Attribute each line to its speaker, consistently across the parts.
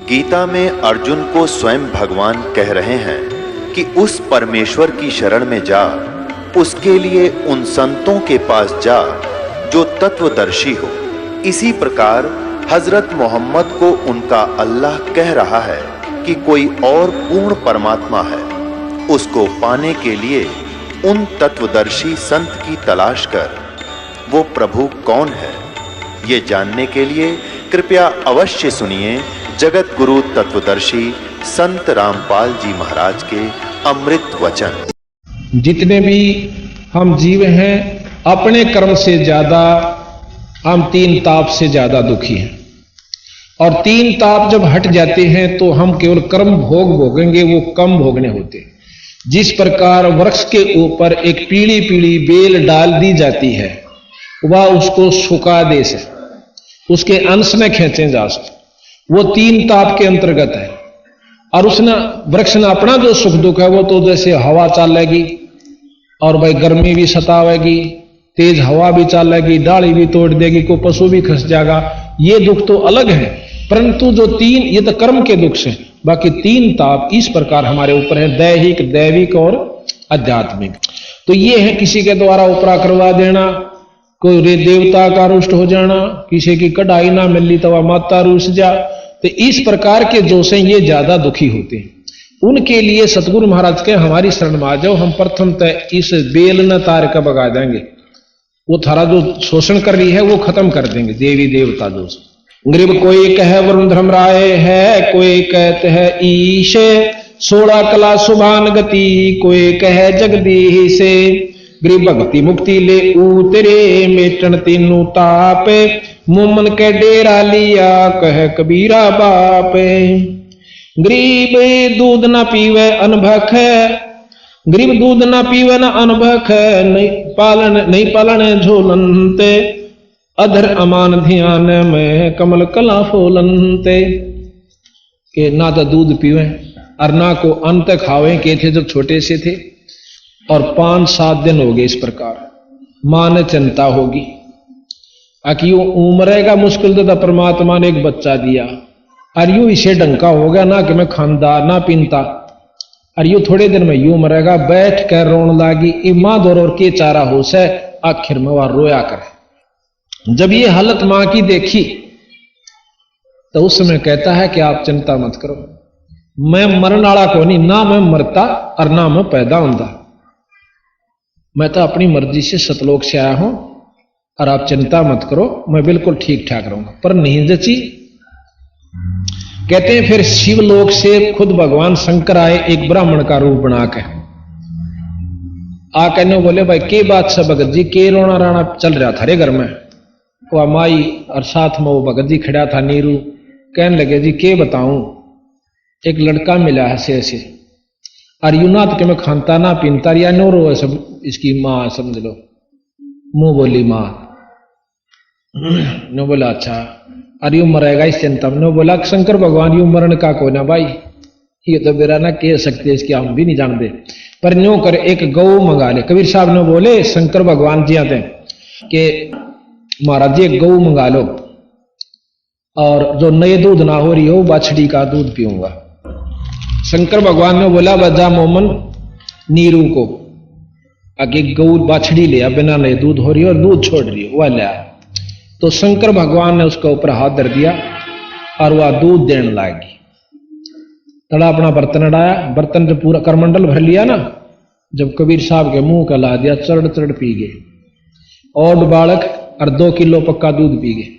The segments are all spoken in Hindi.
Speaker 1: गीता में अर्जुन को स्वयं भगवान कह रहे हैं कि उस परमेश्वर की शरण में जा, उसके लिए उन संतों के पास जा जो तत्वदर्शी हो। इसी प्रकार हजरत मोहम्मद को उनका अल्लाह कह रहा है कि कोई और पूर्ण परमात्मा है, उसको पाने के लिए उन तत्वदर्शी संत की तलाश कर। वो प्रभु कौन है, ये जानने के लिए कृपया अवश्य सुनिए जगत गुरु तत्वदर्शी संत रामपाल जी महाराज के अमृत वचन।
Speaker 2: जितने भी हम जीव हैं, अपने कर्म से ज्यादा हम 3 ताप से ज्यादा दुखी हैं। और 3 ताप जब हट जाते हैं तो हम केवल कर्म भोग भोगेंगे, वो कम भोगने होते। जिस प्रकार वृक्ष के ऊपर एक पीली पीली बेल डाल दी जाती है, वह उसको सुखा दे से उसके अंश में खींचे जा सकते, वो 3 ताप के अंतर्गत है। और उसने वृक्ष ने अपना जो सुख दुख है वो तो जैसे हवा चलेगी और भाई गर्मी भी सतावेगी, तेज हवा भी चलेगी, डाली भी तोड़ देगी, कोई पशु भी खस जाएगा, ये दुख तो अलग है। परंतु जो 3, ये तो कर्म के दुख से, बाकी 3 ताप इस प्रकार हमारे ऊपर है, दैहिक, दैविक और आध्यात्मिक। तो ये है किसी के द्वारा उपरा करवा देना, कोई देवता का रुष्ट हो जाना, किसी की कढ़ाई ना मिली तो वह माता रुस जा। तो इस प्रकार के जो से ये ज्यादा दुखी होते हैं। उनके लिए सतगुरु महाराज के हमारी शरण में आ जाओ, हम प्रथम तय इस बेल न तार का बगा देंगे, वो थारा जो शोषण कर रही है वो खत्म कर देंगे। देवी देवता जो गरीब कोई कहे वरुण धर्म राय है, कोई कहते है ईश 16 कला सुभान गति, कोई कहे जगदीश से गरीब भक्ति मुक्ति ले उतरे, मेटन तीनों ताप मुमन के डेरा लिया, कह कबीरा बाप। गरीब दूध ना पीवे अनभख, गरीब दूध ना पीवे न अनभख, नहीं पालन झोलनते, अधर अमान ध्यान में कमल कला फोलनते। के ना तो दूध पीवे और ना को अंत खावे के थे जब छोटे से थे। और 5-7 दिन हो गए इस प्रकार, मां ने चिंता होगी कि यूं उमरेगा मुश्किल तो परमात्मा ने एक बच्चा दिया, और यूं इसे डंका हो गया ना कि मैं खानदार ना पीनता, और यूं थोड़े दिन में यूं मरेगा। बैठ कर रोन लागी, इमा दौर और के चारा हो से, आखिर में वह रोया करे। जब ये हालत मां की देखी तो उस समय कहता है कि आप चिंता मत करो, मैं मरण वाला को नहीं, ना मैं मरता और ना मैं पैदा होता, मैं तो अपनी मर्जी से सतलोक से आया हूं, और आप चिंता मत करो, मैं बिल्कुल ठीक ठाक रहूंगा। पर नहीं जची। कहते हैं फिर शिवलोक से खुद भगवान शंकर आए एक ब्राह्मण का रूप बनाकर। आ कहने बोले भाई के बात से भगत जी के रोना राना चल रहा था रे घर में। वह माई और साथ में वो भगत जी खड़ा था नीरू। कहने लगे जी के बताऊं, एक लड़का मिला है ऐसे और यूनात के मैं खानता ना पीनता या नो रो सब, इसकी माँ समझ लो। मुंह बोली माँ, नो बोला अच्छा, अरे यू मरेगा इस चिंता में। नो बोला शंकर भगवान यू मरण का को ना भाई, ये तो बेरा ना कह सकते, इसकी हम भी नहीं जानते, पर न्यो कर एक गौ मंगा ले। कबीर साहब ने बोले शंकर भगवान जी आते कि महाराज जी एक गौ मंगा लो, और जो नए दूध ना हो रही हो बाछड़ी का दूध पीऊंगा। शंकर भगवान ने बोला बजा मोमन नीरू को आगे गौ बाछड़ी लिया, बिना नए दूध हो रही है और दूध छोड़ रही है, वह लिया। तो शंकर भगवान ने उसके ऊपर हाथ धर दिया और वह दूध देने लगी। तड़ा अपना बर्तन अड़ाया, बर्तन जब पूरा करमंडल भर लिया ना, जब कबीर साहब के मुंह का ला दिया, चढ़ चढ़ पी गए। और बालक और 2 किलो पक्का दूध पी गए।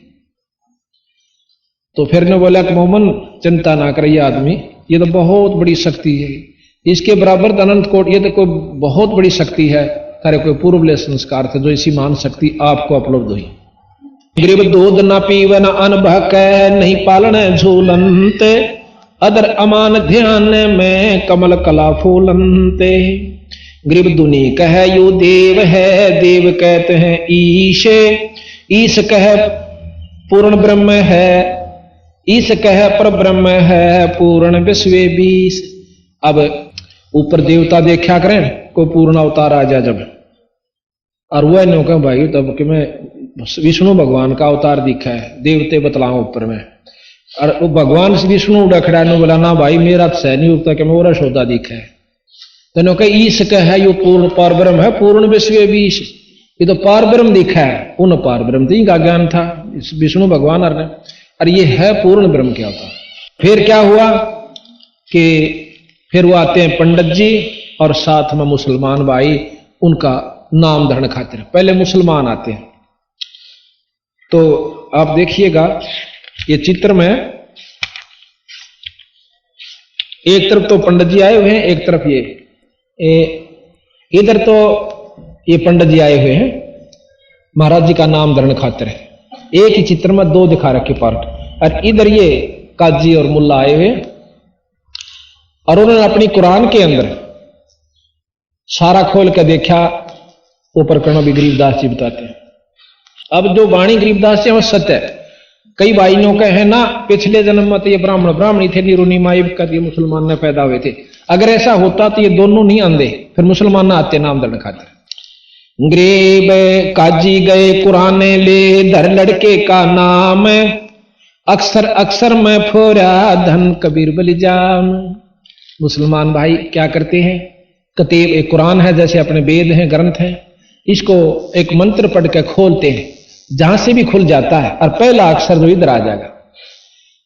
Speaker 2: तो फिर ने बोला कि मोमन चिंता ना करिए आदमी, ये तो बहुत बड़ी शक्ति है, इसके बराबर अनंत कोट, ये तो कोई बहुत बड़ी शक्ति है, तारे कोई पूर्व संस्कार थे जो इसी महान शक्ति आपको उपलब्ध हुई। गरीब दूध न पीवन अनभक, नहीं पालन झूलनते, अदर अमान ध्यान में कमल कला फूलनते। गरीब दुनी कह यू देव है, देव कहते हैं ईश, ईश कह पूर्ण ब्रह्म है, ईश कह पर ब्रह्म है, पूर्ण विश्व 20। अब ऊपर देवता देखा करें, कोई पूर्ण अवतार आ जाए जब, और वह नो कह भाई तब कि मैं विष्णु भगवान का अवतार दिखा है, देवते बतलाओ ऊपर में और वो भगवान श्री विष्णु उड़ा खड़ा ने बोला ना भाई मेरा तो सह नहीं उठता कि मोरा सौदा दिखा है। तेनो कह ईश का है यो पूर्ण पार ब्रह्म है, पूर्ण विश्व बीश, ये तो पार ब्रह्म दिखा है। उन पार ब्रह्म तो इनका ज्ञान था विष्णु भगवान और ये है पूर्ण ब्रह्म क्या होता। फिर क्या हुआ कि फिर वो आते हैं पंडित जी और साथ में मुसलमान भाई उनका नाम धरण खातिर। पहले मुसलमान आते हैं तो आप देखिएगा ये चित्र में एक तरफ तो पंडित जी आए हुए हैं, एक तरफ ये इधर तो ये पंडित जी आए हुए हैं महाराज जी का नाम धरण खातिर है। एक ही चित्र में दो दिखा रखे पार्ट। और इधर ये काजी और मुल्ला आए हुए और उन्होंने अपनी कुरान के अंदर सारा खोल के देखा। वो प्रकरण भी गरीबदास जी बताते हैं। अब जो वाणी गरीबदास जी वो सत्य है। कई भाइयों का है ना पिछले जन्म में तो ये ब्राह्मणी थे, निरुनी माई का ये मुसलमान में पैदा हुए थे। अगर ऐसा होता तो ये दोनों नहीं आंदे, फिर मुसलमान ना आते नाम धरण खातिर। गरीब काजी गए कुरान ले धर लड़के का नाम, अक्सर अक्सर में फोरा धन कबीर बलिजाम। मुसलमान भाई क्या करते हैं, कतीब एक कुरान है जैसे अपने वेद हैं ग्रंथ हैं, इसको एक मंत्र पढ़ के खोलते हैं, जहां से भी खुल जाता है और पहला अक्षर जो इधर आ जाएगा,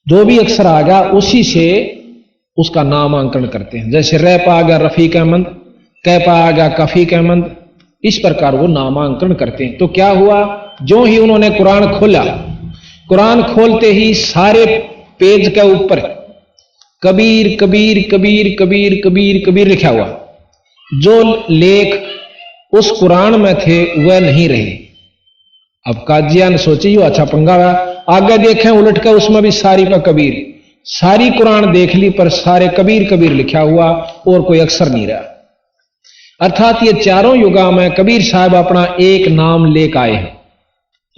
Speaker 2: जो भी अक्षर आ गया उसी से उसका नामांकन करते हैं। जैसे रैप आ गया रफीक अहमद, कैपा आ गया कफीक अहमद, इस प्रकार वो नामांकन करते हैं। तो क्या हुआ, जो ही उन्होंने कुरान खोला, कुरान खोलते ही सारे पेज के ऊपर कबीर कबीर कबीर कबीर कबीर कबीर लिखा हुआ। जो लेख उस कुरान में थे वह नहीं रहे। अब काजिया ने सोची यो अच्छा पंगा हुआ, आगे देखें उलट कर उसमें भी सारी पर कबीर, सारी कुरान देख ली पर सारे कबीर कबीर लिखा हुआ और कोई अक्षर नहीं रहा। अर्थात ये चारों युगा में कबीर साहब अपना एक नाम लेकर आए हैं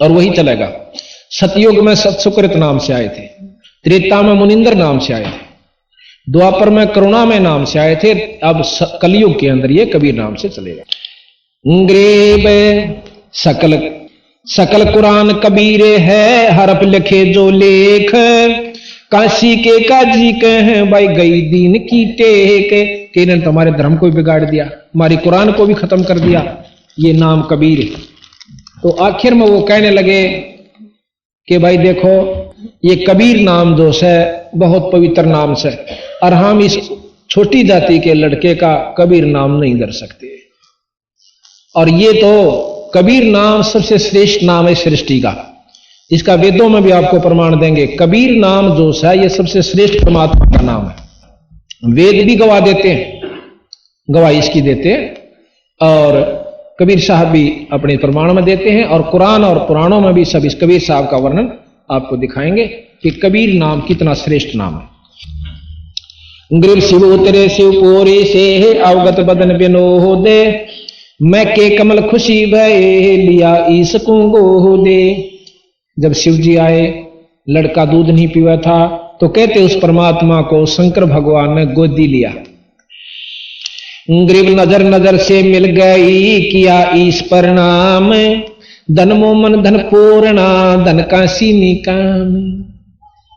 Speaker 2: और वही चलेगा। सतयुग में सतसुकृत नाम से आए थे, त्रेता में मुनिंदर नाम से आए थे, द्वापर में करुणा में नाम से आए थे, अब कलयुग के अंदर ये कबीर नाम से चलेगा। ग्रेब सकल सकल कुरान कबीरे है, हरफ लिखे जो लेख, काशी के काजी कहे भाई गई दीन की टेक, कि इन्होंने तुम्हारे धर्म को भी बिगाड़ दिया, हमारी कुरान को भी खत्म कर दिया, ये नाम कबीर है। तो आखिर में वो कहने लगे कि भाई देखो ये कबीर नाम जो है बहुत पवित्र नाम से, और हम इस छोटी जाति के लड़के का कबीर नाम नहीं धर सकते। और ये तो कबीर नाम सबसे श्रेष्ठ नाम है सृष्टि का, इसका वेदों में भी आपको प्रमाण देंगे। कबीर नाम जो है ये सबसे श्रेष्ठ परमात्मा का नाम है। वेद भी गवाह देते हैं, गवाही इसकी देते हैं, और कबीर साहब भी अपने प्रमाण में देते हैं, और कुरान और पुराणों में भी सब इस कबीर साहब का वर्णन आपको दिखाएंगे कि कबीर नाम कितना श्रेष्ठ नाम है। गृह शिव उतरे शिव पोरे से अवगत बदन बिनो दे, मैं के कमल खुशी भय लिया ईस को गो दे। जब शिव जी आए, लड़का दूध नहीं पीवा था, तो कहते उस परमात्मा को शंकर भगवान ने गोदी लिया। ग्रीब नजर नजर से मिल गई, किया ईस प्रणाम, धन मोमन धन पूर्णा धन काशी निकाम।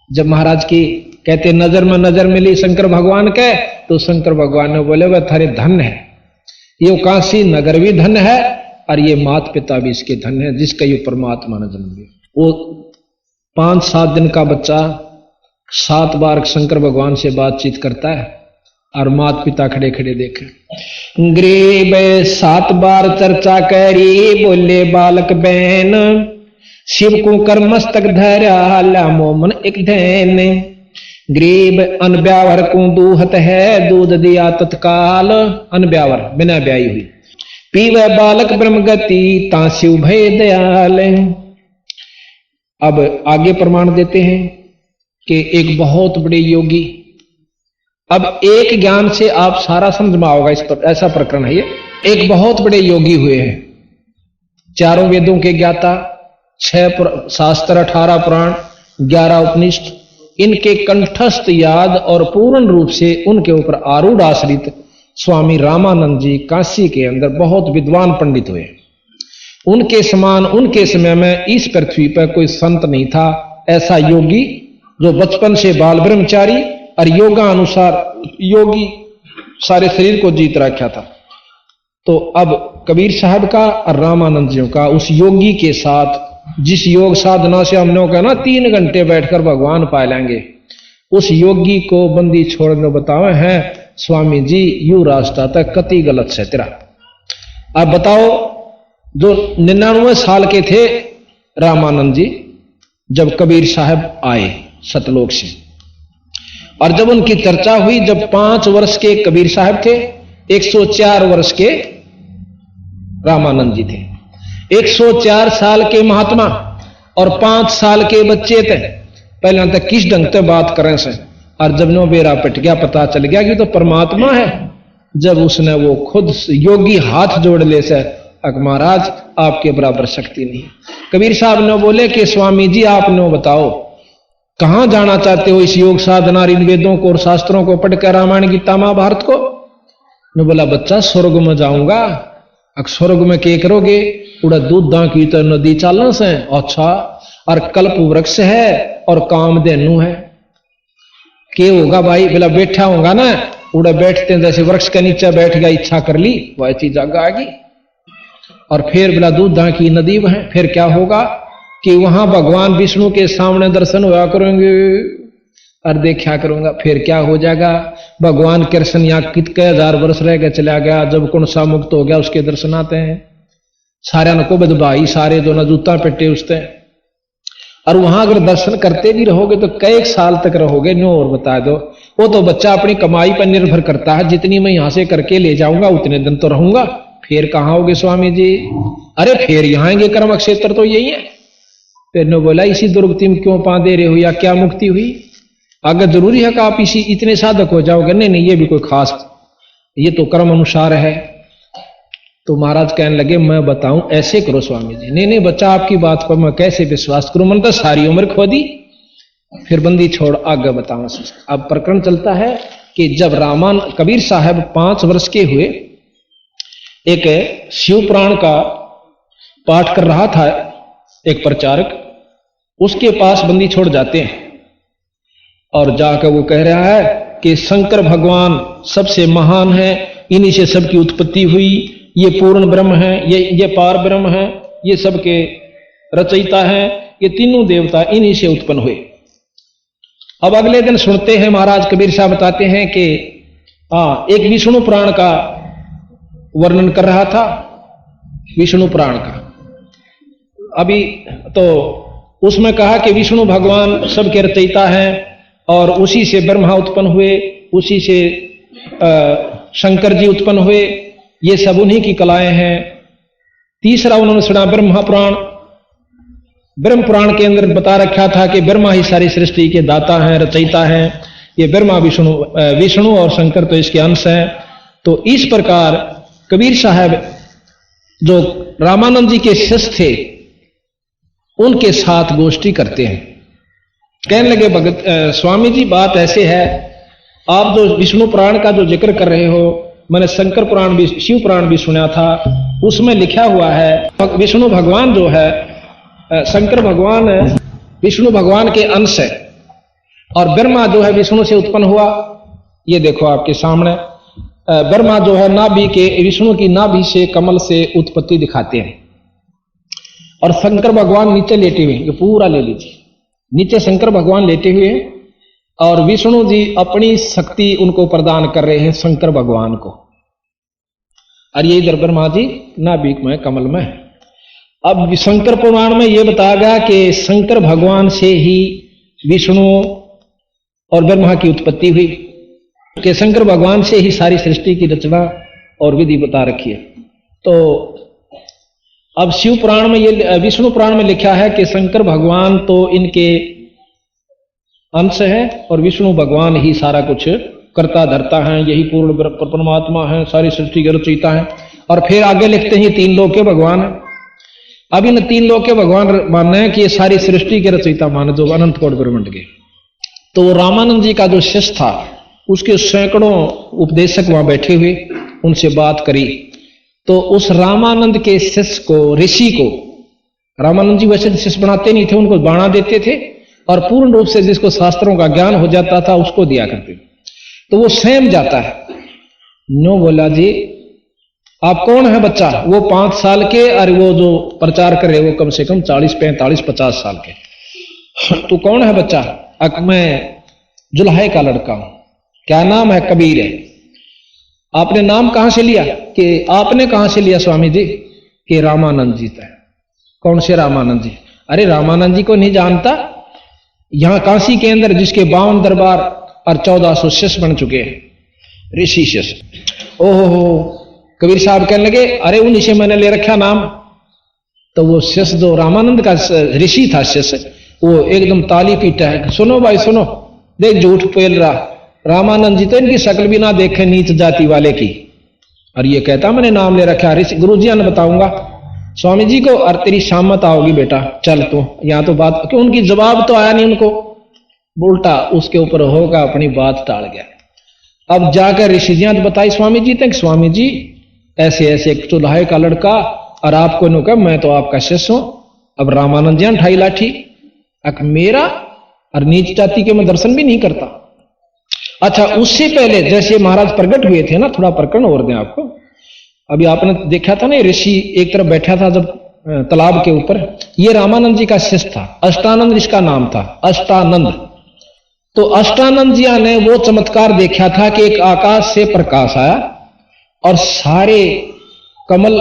Speaker 2: जब महाराज की कहते नजर में नजर मिली शंकर भगवान के, तो शंकर भगवान ने बोले वह थारे धन है, ये काशी नगर भी धन है और ये माता पिता भी इसके धन है जिसका ये परमात्मा ने जन्म दिया। वो 5-7 दिन का बच्चा 7 बार शंकर भगवान से बातचीत करता है और माता पिता खड़े खड़े देखे। ग्रीब 7 बार चर्चा करी, बोले बालक बहन, शिव को कर मस्तक धरा ला मोमन एक धैन। ग्रीब अनब्यावर को दूहत है, दूध दिया तत्काल, अनब्यावर बिना ब्याई हुई, पीवे बालक ब्रह्म गति ता शिव भय दयाल। अब आगे प्रमाण देते हैं कि एक बहुत बड़े योगी, अब एक ज्ञान से आप सारा समझ में आओगे, इस पर ऐसा प्रकरण है ये। एक बहुत बड़े योगी हुए हैं, 4 वेदों के ज्ञाता, 6 शास्त्र, 18 पुराण, 11 उपनिषद, इनके कंठस्थ याद और पूर्ण रूप से उनके ऊपर आरूढ़ आश्रित स्वामी रामानंद जी काशी के अंदर बहुत विद्वान पंडित हुए। उनके समान उनके समय में इस पृथ्वी पर कोई संत नहीं था, ऐसा योगी जो बचपन से बाल ब्रह्मचारी और योगा अनुसार योगी सारे शरीर को जीत रखा था। तो अब कबीर साहब का और रामानंद जी का उस योगी के साथ, जिस योग साधना से हम लोग ना 3 घंटे बैठकर भगवान पा लेंगे, उस योगी को बंदी छोड़ने बतावे हैं स्वामी जी यू रास्ता तक कति गलत से तेरा। अब बताओ, जो 99 साल के थे रामानंद जी जब कबीर साहब आए सतलोक से, और जब उनकी चर्चा हुई, जब 5 वर्ष के कबीर साहब थे, 104 वर्ष के रामानंद जी थे। 104 साल के महात्मा और 5 साल के बच्चे थे। पहले तक किस ढंग से बात करें से, और जब नो बेरा पट गया, पता चल गया कि तो परमात्मा है। जब उसने वो खुद योगी हाथ जोड़ ले से, महाराज आपके बराबर शक्ति नहीं। कबीर साहब ने बोले कि स्वामी जी आप नो बताओ कहां जाना चाहते हो इस योग साधना इन वेदों को और शास्त्रों को पढ़कर, रामायण गीता महाभारत को? ने बोला बच्चा स्वर्ग में जाऊंगा। स्वर्ग में क्या करोगे? उड़ा दूध दां की तो नदी चालन से। अच्छा, और कल्प वृक्ष है और कामधेनु है। के होगा भाई? बोला बैठा होगा ना, उड़ा बैठते हैं जैसे वृक्ष के नीचे बैठ गया, इच्छा कर ली वैसी जगह आ गई। और फिर बोला दूध दां की नदी वह, फिर क्या होगा कि वहां भगवान विष्णु के सामने दर्शन हुआ करेंगे और देखा करूंगा। फिर क्या हो जाएगा? भगवान कृष्ण यहाँ कितने 1000 वर्ष रह के चला गया, जब कौन सा मुक्त हो गया उसके दर्शन आते हैं। सारे को बदभाई सारे जो न जूता पेटे उसते, और वहां अगर दर्शन करते भी रहोगे तो कई साल तक रहोगे। नो और बता दो, वो तो बच्चा अपनी कमाई पर निर्भर करता है, जितनी मैं यहां से करके ले जाऊंगा उतने दिन तो रहूंगा। फिर कहां होगे स्वामी जी? अरे फिर यहाँ आएंगे, कर्म क्षेत्र तो यही है। फिर ने बोला इसी दुर्गति में क्यों पा दे रहे हो, या क्या मुक्ति हुई? अगर जरूरी है कि आप इसी इतने साधक हो जाओगे? नहीं नहीं, ये भी कोई खास, ये तो कर्म अनुसार है। तो महाराज कहने लगे मैं बताऊं ऐसे करो स्वामी जी। नहीं नहीं बच्चा, आपकी बात पर मैं कैसे विश्वास करूं, मैंने तो सारी उम्र खो दी। फिर बंदी छोड़ आगे बताऊं। अब प्रकरण चलता है कि जब रामान कबीर साहब 5 वर्ष के हुए, एक शिव पुराण का पाठ कर रहा था एक प्रचारक, उसके पास बंदी छोड़ जाते हैं और जाकर वो कह रहा है कि शंकर भगवान सबसे महान है, इन्हीं से सबकी उत्पत्ति हुई, ये पूर्ण ब्रह्म है, ये पार ब्रह्म है, ये सबके रचयिता है, ये तीनों देवता इन्हीं से उत्पन्न हुए। अब अगले दिन सुनते हैं महाराज कबीर साहब बताते हैं कि एक विष्णु पुराण का वर्णन कर रहा था, विष्णु पुराण का। अभी तो उसमें कहा कि विष्णु भगवान सबके रचयिता हैं और उसी से ब्रह्मा उत्पन्न हुए, उसी से शंकर जी उत्पन्न हुए, ये सब उन्हीं की कलाएं हैं। तीसरा उन्होंने सुना ब्रह्मा पुराण। ब्रह्म पुराण के अंदर बता रखा था कि ब्रह्मा ही सारी सृष्टि के दाता हैं, रचयिता हैं। ये ब्रह्मा विष्णु और शंकर तो इसके अंश हैं। तो इस प्रकार कबीर साहब जो रामानंद जी के शिष्य थे उनके साथ गोष्ठी करते हैं। कहने लगे भगत स्वामी जी बात ऐसे है, आप जो विष्णु पुराण का जो जिक्र कर रहे हो, मैंने शंकर पुराण भी, शिव पुराण भी सुना था, उसमें लिखा हुआ है विष्णु भगवान जो है, शंकर भगवान विष्णु भगवान के अंश है और ब्रह्मा जो है विष्णु से उत्पन्न हुआ। ये देखो आपके सामने ब्रह्मा जो है नाभि के, विष्णु की नाभि से कमल से उत्पत्ति दिखाते हैं और शंकर भगवान नीचे लेटे हुए, ये पूरा ले लीजिए, नीचे शंकर भगवान लेटे हुए हैं और विष्णु जी अपनी शक्ति उनको प्रदान कर रहे हैं शंकर भगवान को, और ये इधर ब्रह्मा जी नाभि में कमल में है। अब शंकर पुराण में यह बताया गया कि शंकर भगवान से ही विष्णु और ब्रह्मा की उत्पत्ति हुई, कि शंकर भगवान से ही सारी सृष्टि की रचना और विधि बता रखी है। तो अब शिव पुराण में ये, विष्णु पुराण में लिखा है कि शंकर भगवान तो इनके अंश है और विष्णु भगवान ही सारा कुछ करता धरता है, यही पूर्ण परमात्मा है, सारी सृष्टि के रचयिता है। और फिर आगे लिखते हैं 3 लोक के भगवान है। अब इन 3 लोक के भगवान मानना है कि ये सारी सृष्टि के रचयिता माने जो अनंत कोटि ब्रह्मांड के। तो रामानंद जी का जो शिष्य था उसके सैकड़ों उपदेशक वहां बैठे हुए, उनसे बात करी। तो उस रामानंद के शिष्य को, ऋषि को, रामानंद जी वैसे शिष्य बनाते नहीं थे, उनको बाणा देते थे और पूर्ण रूप से जिसको शास्त्रों का ज्ञान हो जाता था उसको दिया करते। तो वो सहम जाता है। नो बोला जी आप कौन है बच्चा? वो 5 साल के, और वो जो प्रचार करे वो कम से कम 40, 45, 50 साल के। तू कौन है बच्चा? मैं जुल्हे का लड़का हूं। क्या नाम है? कबीर है। आपने नाम कहां से लिया? कि आपने कहां से लिया स्वामी जी? कि रामानंद जी था। कौन से रामानंद जी? अरे रामानंद जी को नहीं जानता? यहां काशी के अंदर जिसके 52 दरबार और 1400 शिष्य बन चुके हैं, ऋषि शिष्य। ओहो, कबीर साहब कहने लगे अरे उन्हीं से मैंने ले रखा नाम। तो वो शिष्य जो रामानंद का ऋषि था शिष्य, वो एकदम ताली पीटा है, सुनो भाई सुनो, देख झूठ पेल रहा, रामानंद जी तो इनकी शक्ल भी ना देखे नीच जाति वाले की, और ये कहता मैंने नाम ले रखा। ऋषि गुरु जी ने बताऊंगा स्वामी जी को, और तेरी शामत आओगी बेटा, चल तू यहां तो बात, क्यों उनकी जवाब तो आया नहीं उनको, उल्टा उसके ऊपर होगा अपनी बात टाल गया। अब जाकर ऋषि जी ने बताई स्वामी जी तक, स्वामी जी ऐसे ऐसे एक चुल्हे का लड़का, और आपको नो कहा मैं तो आपका शिष्य हूं। अब रामानंद जी ठाई लाठी, अक मेरा, और नीच जाति के मैं दर्शन भी नहीं करता। अच्छा उससे पहले जैसे महाराज प्रकट हुए थे ना, थोड़ा प्रकरण और दें आपको। अभी आपने देखा था ना ऋषि एक तरफ बैठा था जब तालाब के ऊपर, ये रामानंद जी का शिष्य था, अष्टानंद इसका नाम था, अष्टानंद। तो अष्टानंद जी ने वो चमत्कार देखा था कि एक आकाश से प्रकाश आया और सारे कमल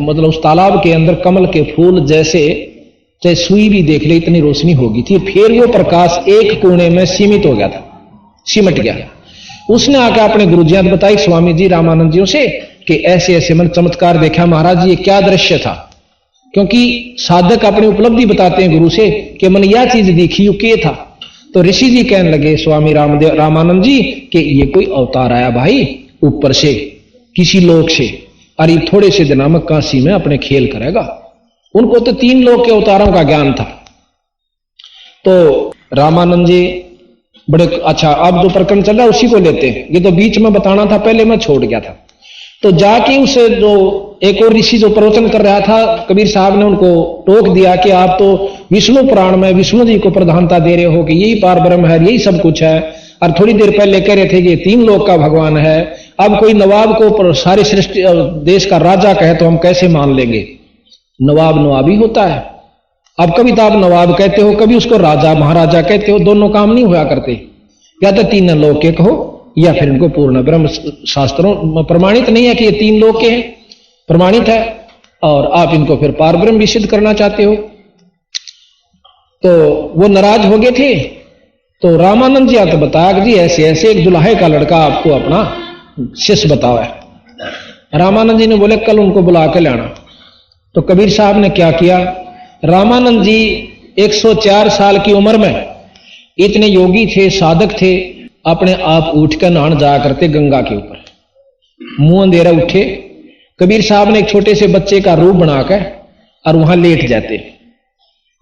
Speaker 2: मतलब उस तालाब के अंदर कमल के फूल जैसे चाहे सुई भी देख ले इतनी रोशनी होगी थी। फिर वो प्रकाश एक कोने में सीमित हो गया था, सिमट गया। उसने आकर अपने गुरु जी ने बताई स्वामी जी रामानंद जी से कि ऐसे ऐसे मैंने चमत्कार देखा महाराज, ये क्या दृश्य था? क्योंकि साधक अपनी उपलब्धि बताते हैं गुरु से कि मैंने यह चीज देखी, ये था। तो ऋषि जी कहने लगे स्वामी रामानंद जी कि ये कोई अवतार आया भाई ऊपर से किसी लोक से, और ये थोड़े से दिनों में काशी में अपने खेल करेगा। उनको तो 3 लोक के अवतारों का ज्ञान था। तो रामानंद जी बड़े अच्छा, अब जो प्रकरण चल रहा है उसी को लेते हैं, ये तो बीच में बताना था, पहले मैं छोड़ गया था। तो जाके उसे जो एक और ऋषि जो प्रवचन कर रहा था, कबीर साहब ने उनको टोक दिया कि आप तो विष्णु पुराण में विष्णु जी को प्रधानता दे रहे हो कि यही पार ब्रह्म है, यही सब कुछ है, और थोड़ी देर पहले कह रहे थे कि 3 लोक का भगवान है। अब कोई नवाब को सारी सृष्टि देश का राजा कहे तो हम कैसे मान लेंगे? नवाब नवाबी होता है। अब कभी तो आप नवाब कहते हो, कभी उसको राजा महाराजा कहते हो, दोनों काम नहीं हुआ करते। या तो 3 लोक के कहो या फिर इनको पूर्ण ब्रह्म शास्त्रों प्रमाणित नहीं है कि ये 3 लोक के हैं, प्रमाणित है, और आप इनको फिर पार ब्रह्म भी सिद्ध करना चाहते हो। तो वो नाराज हो गए थे। तो रामानंद जी आकर बताया कि जी ऐसे ऐसे एक दुल्हे का लड़का आपको अपना शिष्य बताओ है। रामानंद जी ने बोले कल उनको बुला के लाना। तो कबीर साहब ने क्या किया, रामानंद जी 104 साल की उम्र में इतने योगी थे, साधक थे, अपने आप उठ कर नहान जाया करते गंगा के ऊपर। मुंह अंधेरा उठे, कबीर साहब ने एक छोटे से बच्चे का रूप बनाकर और वहां लेट जाते,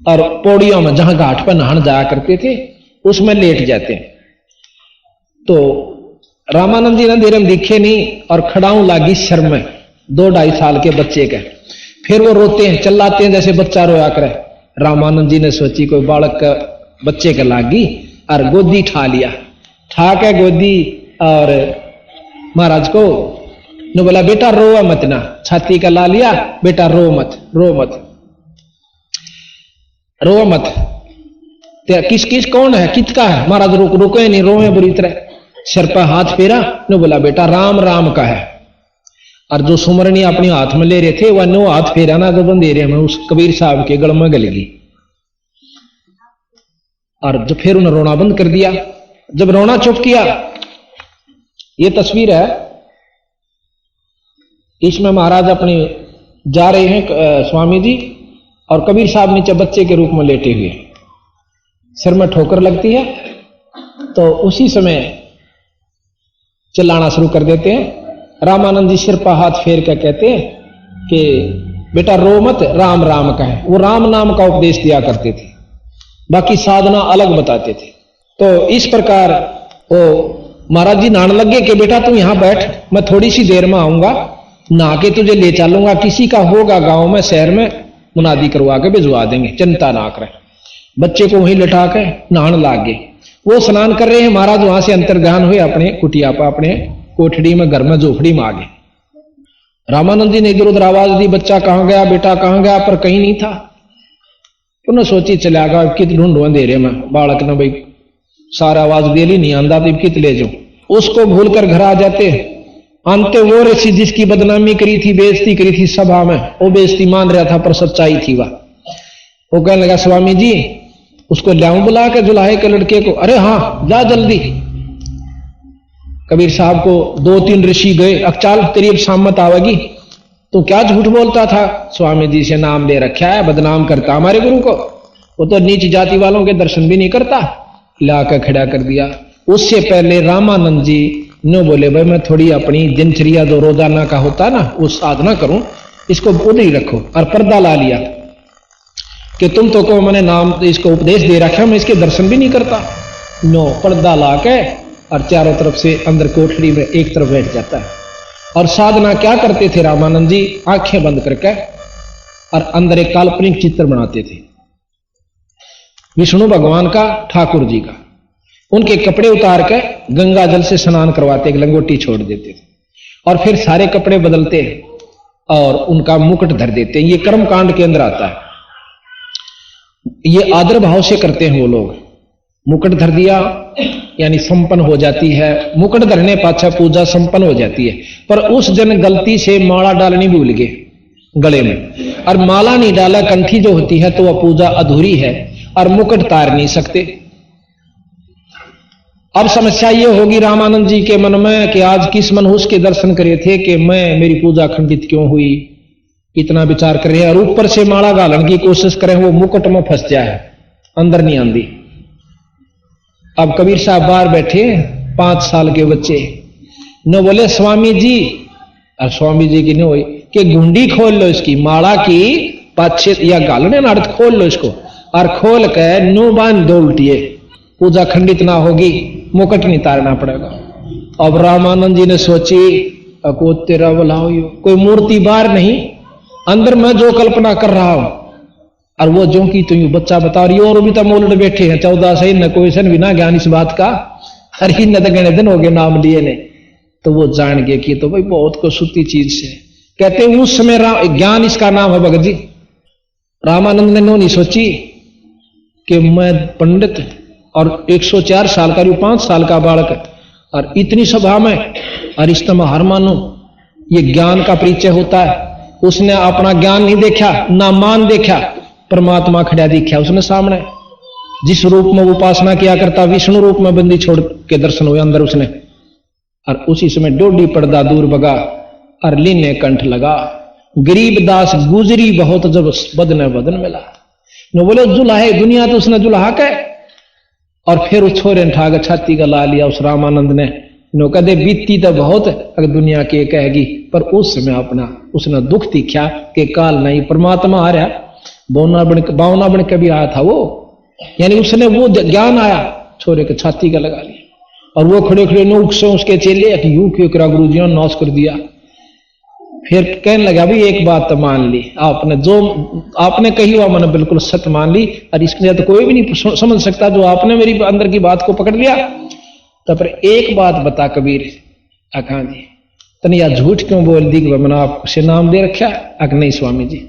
Speaker 2: और पौड़ियों में जहां घाट पर नहान जाया करते थे उसमें लेट जाते। तो रामानंद जी ने देर में दिखे नहीं और खड़ाऊं लागी शर्म में 2-2.5 साल के बच्चे के। फिर वो रोते हैं, चिल्लाते हैं जैसे बच्चा रोया करे। रामानंद जी ने सोची कोई बालक का बच्चे के लागी और गोदी ठा लिया, ठा के गोदी, और महाराज को ने बोला बेटा रो मत ना, छाती का ला लिया, बेटा रो मत, रो मत, रो मत। किस किस कौन है, किसका है? महाराज रुके नहीं, रोए बुरी तरह, सिर पर हाथ फेरा, ने बोला बेटा राम राम का है। और जो सुमरनी अपने हाथ में ले रहे थे वह नो हाथ फेरा ना, जब अंधेरे में उस कबीर साहब के गल में गल गई, और जो फिर उन्हें रोना बंद कर दिया। जब रोना चुप किया, ये तस्वीर है, इसमें महाराज अपने जा रहे हैं स्वामी जी, और कबीर साहब नीचे बच्चे के रूप में लेटे हुए, सिर में ठोकर लगती है। तो उसी समय चिल्लाना शुरू कर देते हैं। रामानंद जी सिर पर हाथ फेर कर कहते हैं कि बेटा रो मत, राम राम का है। वो राम नाम का उपदेश दिया करते थे, बाकी साधना अलग बताते थे। तो इस प्रकार वो महाराज जी नहाने लगे कि बेटा तू यहां बैठ, मैं थोड़ी सी देर में आऊंगा, नहा के तुझे ले चलूंगा, किसी का होगा गांव में शहर में, मुनादी करवा के भिजवा देंगे, चिंता ना करें। बच्चे को वहीं लिटा के नहाने लाग गए। वो स्नान कर रहे हैं, महाराज वहां से अंतर्ध्यान हुए अपने कुटिया पर, अपने कोठड़ी में, घर में, झोपड़ी में आ गए। रामानंद जी ने इधर उधर आवाज दी, बच्चा कहां गया, बेटा कहां गया, पर कहीं नहीं था। उन्हें सोची चला गया, कित ढूंढो अंधेरे में, बालक ने भाई सारा आवाज दे ली, नहीं आंदा तो कित ले जाऊं। उसको भूलकर घर आ जाते। अंत वो ऋषि जिसकी बदनामी करी थी, बेइज्जती करी थी सभा में, वो बेइज्जती मान रहा था पर सच्चाई थी वह। वो कहने लगा, स्वामी जी उसको लाऊं बुला के जुलाहे के लड़के को? अरे हाँ जा जल्दी। कबीर साहब को 2-3 ऋषि गए, अब चाल तेरी अब सामत आवेगी, तो क्या झूठ बोलता था, स्वामी जी से नाम ले रखा है, बदनाम करता हमारे गुरु को, वो तो नीच जाति वालों के दर्शन भी नहीं करता, लाकर खड़ा कर दिया। उससे पहले रामानंद जी न बोले, भाई मैं थोड़ी अपनी दिनचर्या जो रोजाना का होता ना वो साधना करूं, इसको उधर ही रखो। और पर्दा ला लिया कि तुम तो को मैंने नाम इसको उपदेश दे रखा, मैं इसके दर्शन भी नहीं करता। नो, पर्दा ला के और चारों तरफ से अंदर कोठरी में एक तरफ बैठ जाता है। और साधना क्या करते थे रामानंद जी? आंखें बंद करके और अंदर एक काल्पनिक चित्र बनाते थे, विष्णु भगवान का, ठाकुर जी का। उनके कपड़े उतार के गंगा जल से स्नान करवाते, एक लंगोटी छोड़ देते थे, और फिर सारे कपड़े बदलते और उनका मुकुट धर देते। ये कर्म कांड के अंदर आता है। ये आदर भाव से करते हैं वो लोग। मुकुट धर दिया यानी संपन्न हो जाती है, मुकुट धरने पाछा पूजा संपन्न हो जाती है। पर उस जन गलती से माला डालनी भूल गए गले में, और माला नहीं डाला, कंठी जो होती है, तो वह पूजा अधूरी है और मुकुट तार नहीं सकते। अब समस्या ये होगी रामानंद जी के मन में कि आज किस मनहूस के दर्शन करे थे कि मैं, मेरी पूजा खंडित क्यों हुई, इतना विचार कर रहे हैं। और ऊपर से माला गालन की कोशिश करें, वो मुकुट में फंस जाए, अंदर नहीं आंदी। अब कबीर साहब बाहर बैठे, 5 साल के बच्चे, न बोले स्वामी जी, और स्वामी जी की न हुई कि गुंडी खोल लो इसकी, माला की पाछे या गालने नाड़ खोल लो इसको, और खोल के नो बांध दो उल्टिए, पूजा खंडित ना होगी, मुकुट नहीं तारना पड़ेगा। अब रामानंद जी ने सोची, अको तेरा बुलाओ, कोई मूर्ति बाहर नहीं, अंदर मैं जो कल्पना कर रहा हूं, और वो जो की तो यूं बच्चा बता रही, और भी तो मोलड बैठे हैं 14 से, न कोई सन बिना ज्ञान इस बात का, हर ही न गणे दिन हो गए नाम लिए ने। तो वो जान गए कि तो भाई बहुत को सुती चीज से। कहते उस समय ज्ञान इसका नाम है भगत जी। रामानंद ने नो नहीं सोची कि मैं पंडित और 104 साल का, 5 साल का बालक, और इतनी सभा में, और इस तरह हार मानो, ये ज्ञान का परिचय होता है। उसने अपना ज्ञान नहीं देखा, ना मान देखा, परमात्मा खड़ा दिखा उसने सामने, जिस रूप में वो उपासना किया करता, विष्णु रूप में बंदी छोड़ के दर्शन हुए अंदर उसने। और उसी समय डोडी पर्दा दूर भगा और लीने कंठ लगा, गरीब दास गुजरी बहुत जब बदन बदन मिला। न बोले जुलाहे दुनिया, तो उसने जुलाहा के, और फिर उस छोरे ने ठाक छाती का ला लिया उस रामानंद ने। नो कदे बीती तो बहुत अगर दुनिया के कहेगी, पर उस समय अपना उसने दुख दिखा कि काल नहीं, परमात्मा आ रहा, बावना बन के भी आया था वो, यानी उसने वो ज्ञान आया, छोरे के छाती का लगा लिया। और वो खड़े खड़े नूक से उसके चेले कि यूं क्यों करा गुरु जी ने नाश कर दिया। फिर कहने लगा भी एक बात तो मान ली आपने, जो आपने कही हुआ मैंने बिल्कुल सत्य मान ली, और इसके तो कोई भी नहीं समझ सकता, जो आपने मेरी अंदर की बात को पकड़ लिया। तो पर एक बात बता कबीर, अखा जी तने या झूठ क्यों बोल दी कि मैंने आपसे नाम दे रखा? अक नहीं स्वामी जी,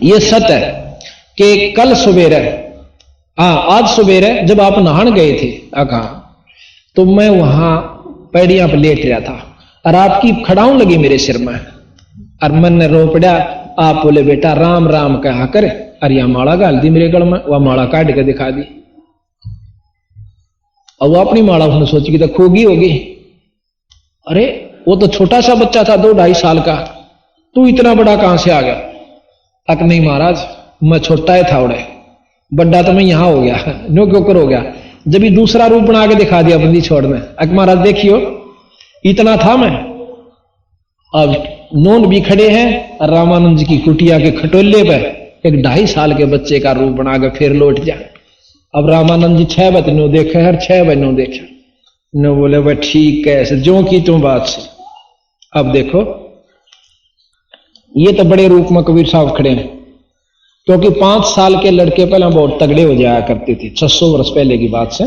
Speaker 2: ये सत्य है कि कल सवेरे, आज सवेरे जब आप नहान गए थे अखा, तो मैं वहां पैड़ियां पर लेट रहा था, और आपकी खड़ाऊं लगी मेरे सिर में, और मन ने रो पड़ा। आप बोले बेटा राम राम कहा कर, और यह माला गाल दी मेरे गल में, वह माला काट के दिखा दी। और वो अपनी माला उसने सोची कि तो खोगी होगी। अरे वो तो छोटा सा बच्चा था, 2-2.5 साल का, तू इतना बड़ा कहां से आ गया? अक नहीं महाराज, मैं छोटा ही था, उड़े बड्डा तो मैं यहां हो गया, नो क्यों कर हो गया, जब ही दूसरा रूप बना के दिखा दिया बंदी छोड़ने। अक महाराज देखियो, इतना था मैं। अब नोन भी खड़े हैं, और रामानंद जी की कुटिया के खटोले पे एक 2.5 साल के बच्चे का रूप बना के फिर लौट जाए। अब रामानंद जी 6 बजे नो देखे, हर 6 बजे नो देखे, नो बोले भाई ठीक है, जो की तुम बात से। अब देखो ये तो बड़े रूप में कबीर साहब खड़े हैं, क्योंकि 5 साल के लड़के पहले बहुत तगड़े हो जाया करते थे, 600 वर्ष पहले की बात से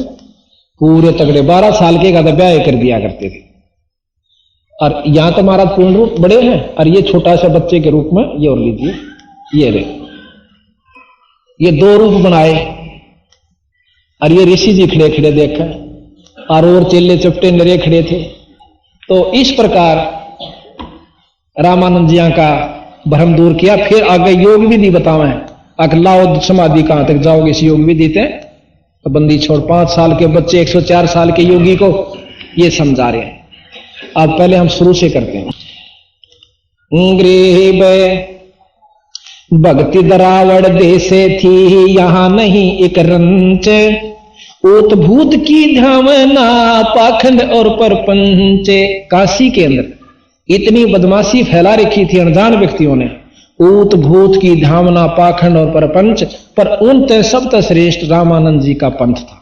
Speaker 2: पूरे तगड़े। 12 साल के का तो ब्याह कर दिया करते थे। और यहां तो महाराज पूर्ण रूप बड़े हैं, और ये छोटा सा बच्चे के रूप में ये और लीजिए, ये रे, ये 2 रूप बनाए। और ये ऋषि जी खड़े खड़े देखा, और चेले चपटे नरे खड़े थे। तो इस प्रकार रामानंद जिया का भ्रम दूर किया। फिर आगे योग विधि बतावे, अगर लाओ समाधि कहां तक जाओगे इस योग विधि थे, तो बंदी छोड़ 5 साल के बच्चे 104 साल के योगी को ये समझा रहे हैं। अब पहले हम शुरू से करते हैं। ग्रीब भक्ति दरावड़ देसे थी, यहां नहीं एक रंच, ओत भूत की धावना पाखंड और परपंच। काशी के अंदर इतनी बदमाशी फैला रखी थी अनजान व्यक्तियों ने, ऊत भूत की धावना पाखंड और परपंच, पर उन सबसे श्रेष्ठ रामानंद जी का पंथ था।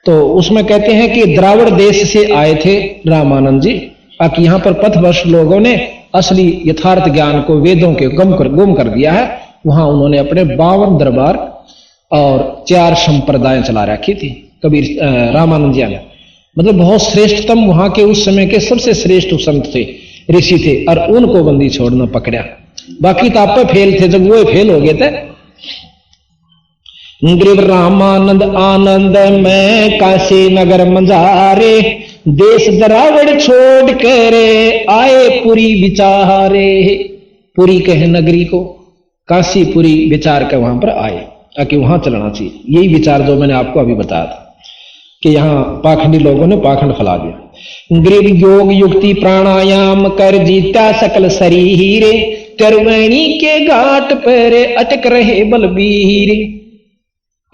Speaker 2: तो उसमें कहते हैं कि द्राविड़ देश से आए थे रामानंद जी, ताकि यहां पर पथभ्रष्ट लोगों ने असली यथार्थ ज्ञान को वेदों के गुम कर दिया है। वहां उन्होंने अपने 52 दरबार और 4 संप्रदाय चला रखी थी। कबीर रामानंद जी ने मतलब बहुत श्रेष्ठतम वहां के उस समय के सबसे श्रेष्ठ संत थे, ऋषि थे, और उनको बंदी छोड़ना पकड़ा। बाकी तो आप पे फेल थे, जब वो फेल हो गए थे। ग्रीव रामानंद आनंद में काशी नगर मंजारे, देश द्राविड़ छोड़ कर आए पुरी विचारे। पुरी कहे नगरी को, काशी पुरी विचार के वहां पर आए, ताकि वहां चलना चाहिए। यही विचार जो मैंने आपको अभी बताया था कि यहां पाखंडी लोगों ने पाखंड फैला दिया। ग्रीव योग युक्ति प्राणायाम कर जीता सकल शरीर, त्रिवेणी के घाट पर अटक रहे बलबीर।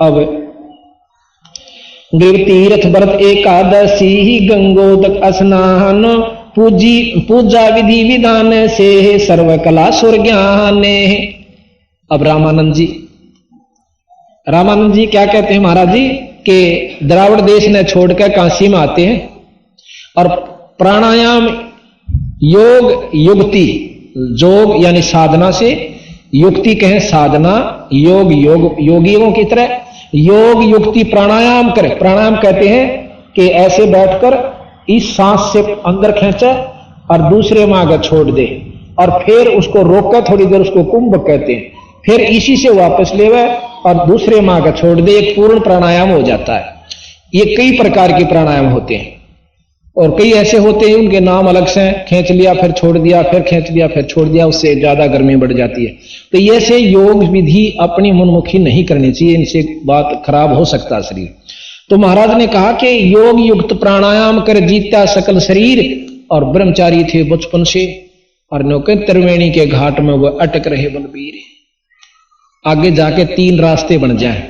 Speaker 2: अब ग्रीव तीर्थ व्रत एकादशी, गंगोदक स्नान, पूजा विधि विधान से सर्व कला सुर ज्ञान। अब रामानंद जी क्या कहते हैं महाराज जी कि द्राविड़ देश ने छोड़कर काशी में आते हैं, और प्राणायाम योग युक्ति, जोग यानी साधना से, युक्ति कहें साधना, योग योगियों की तरह योग युक्ति प्राणायाम करे। प्राणायाम कहते हैं कि ऐसे बैठकर इस सांस से अंदर खींचे और दूसरे में आगे छोड़ दे, और फिर उसको रोककर थोड़ी देर, उसको कुंभक कहते हैं, फिर इसी से वापस लेवे और दूसरे में आगे छोड़ दे, एक पूर्ण प्राणायाम हो जाता है। ये कई प्रकार के प्राणायाम होते हैं, और कई ऐसे होते हैं उनके नाम अलग से, खींच लिया फिर छोड़ दिया, फिर खींच लिया फिर छोड़ दिया, उससे ज्यादा गर्मी बढ़ जाती है। तो ये से योग विधि अपनी मनमुखी नहीं करनी चाहिए, इनसे बात खराब हो सकता है शरीर। तो महाराज ने कहा कि योग युक्त प्राणायाम कर जीता सकल शरीर, और ब्रह्मचारी थे बचपन से, और नौके त्रिवेणी के घाट में वह अटक रहे बलबीर। आगे जाके 3 रास्ते बन जाए,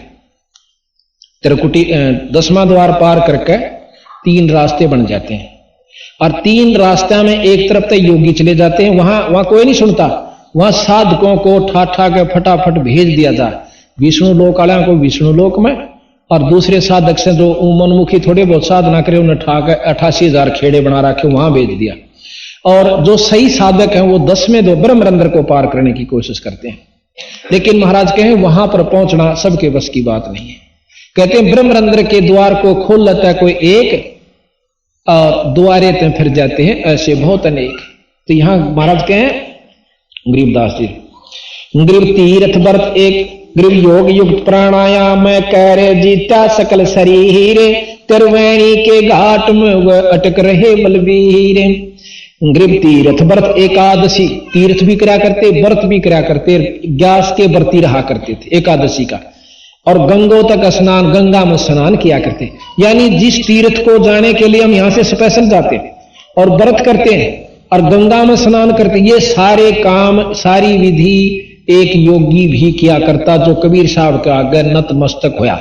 Speaker 2: त्रिकुटी 10वां द्वार पार करके 3 रास्ते बन जाते हैं, और 3 रास्ते में एक तरफ तक योगी चले जाते हैं, वहां कोई नहीं सुनता, वहां साधकों को ठाठा के फटाफट भेज दिया जाए विष्णु लोक वालों को विष्णु लोक में, और दूसरे साधक से जो मनमुखी थोड़े बहुत साधना करे उन्हें ठाकर 88,000 खेड़े बना रखे वहां भेज दिया, और जो सही साधक हैं वो 10वें दो ब्रह्मरंध्र को पार करने की कोशिश करते हैं। लेकिन महाराज कहें वहां पर पहुंचना सबके बस की बात नहीं है। कहते हैं ब्रह्मरंध्र के द्वार को खोल लेता है कोई एक, और द्वारे ते फिर जाते हैं ऐसे बहुत अनेक। तो यहां महाराज कहें गरीबदास जी, ग्रीव तीर्थ व्रत एक, ग्रीव योग युक्त प्राणायाम कर जीता सकल शरीर, त्रिवेणी के घाट में वह अटक रहे बलबीर। ग्रीव तीर्थ व्रत एकादशी, तीर्थ भी करा करते, व्रत भी करा करते, ग्यास के व्रती रहा करते थे एकादशी का, और गंगोतक स्नान, गंगा में स्नान किया करते। यानी जिस तीर्थ को जाने के लिए हम यहां से स्पेशल जाते हैं और व्रत करते हैं और गंगा में स्नान करते, ये सारे काम सारी विधि एक योगी भी किया करता, जो कबीर साहब के आगे नतमस्तक होया।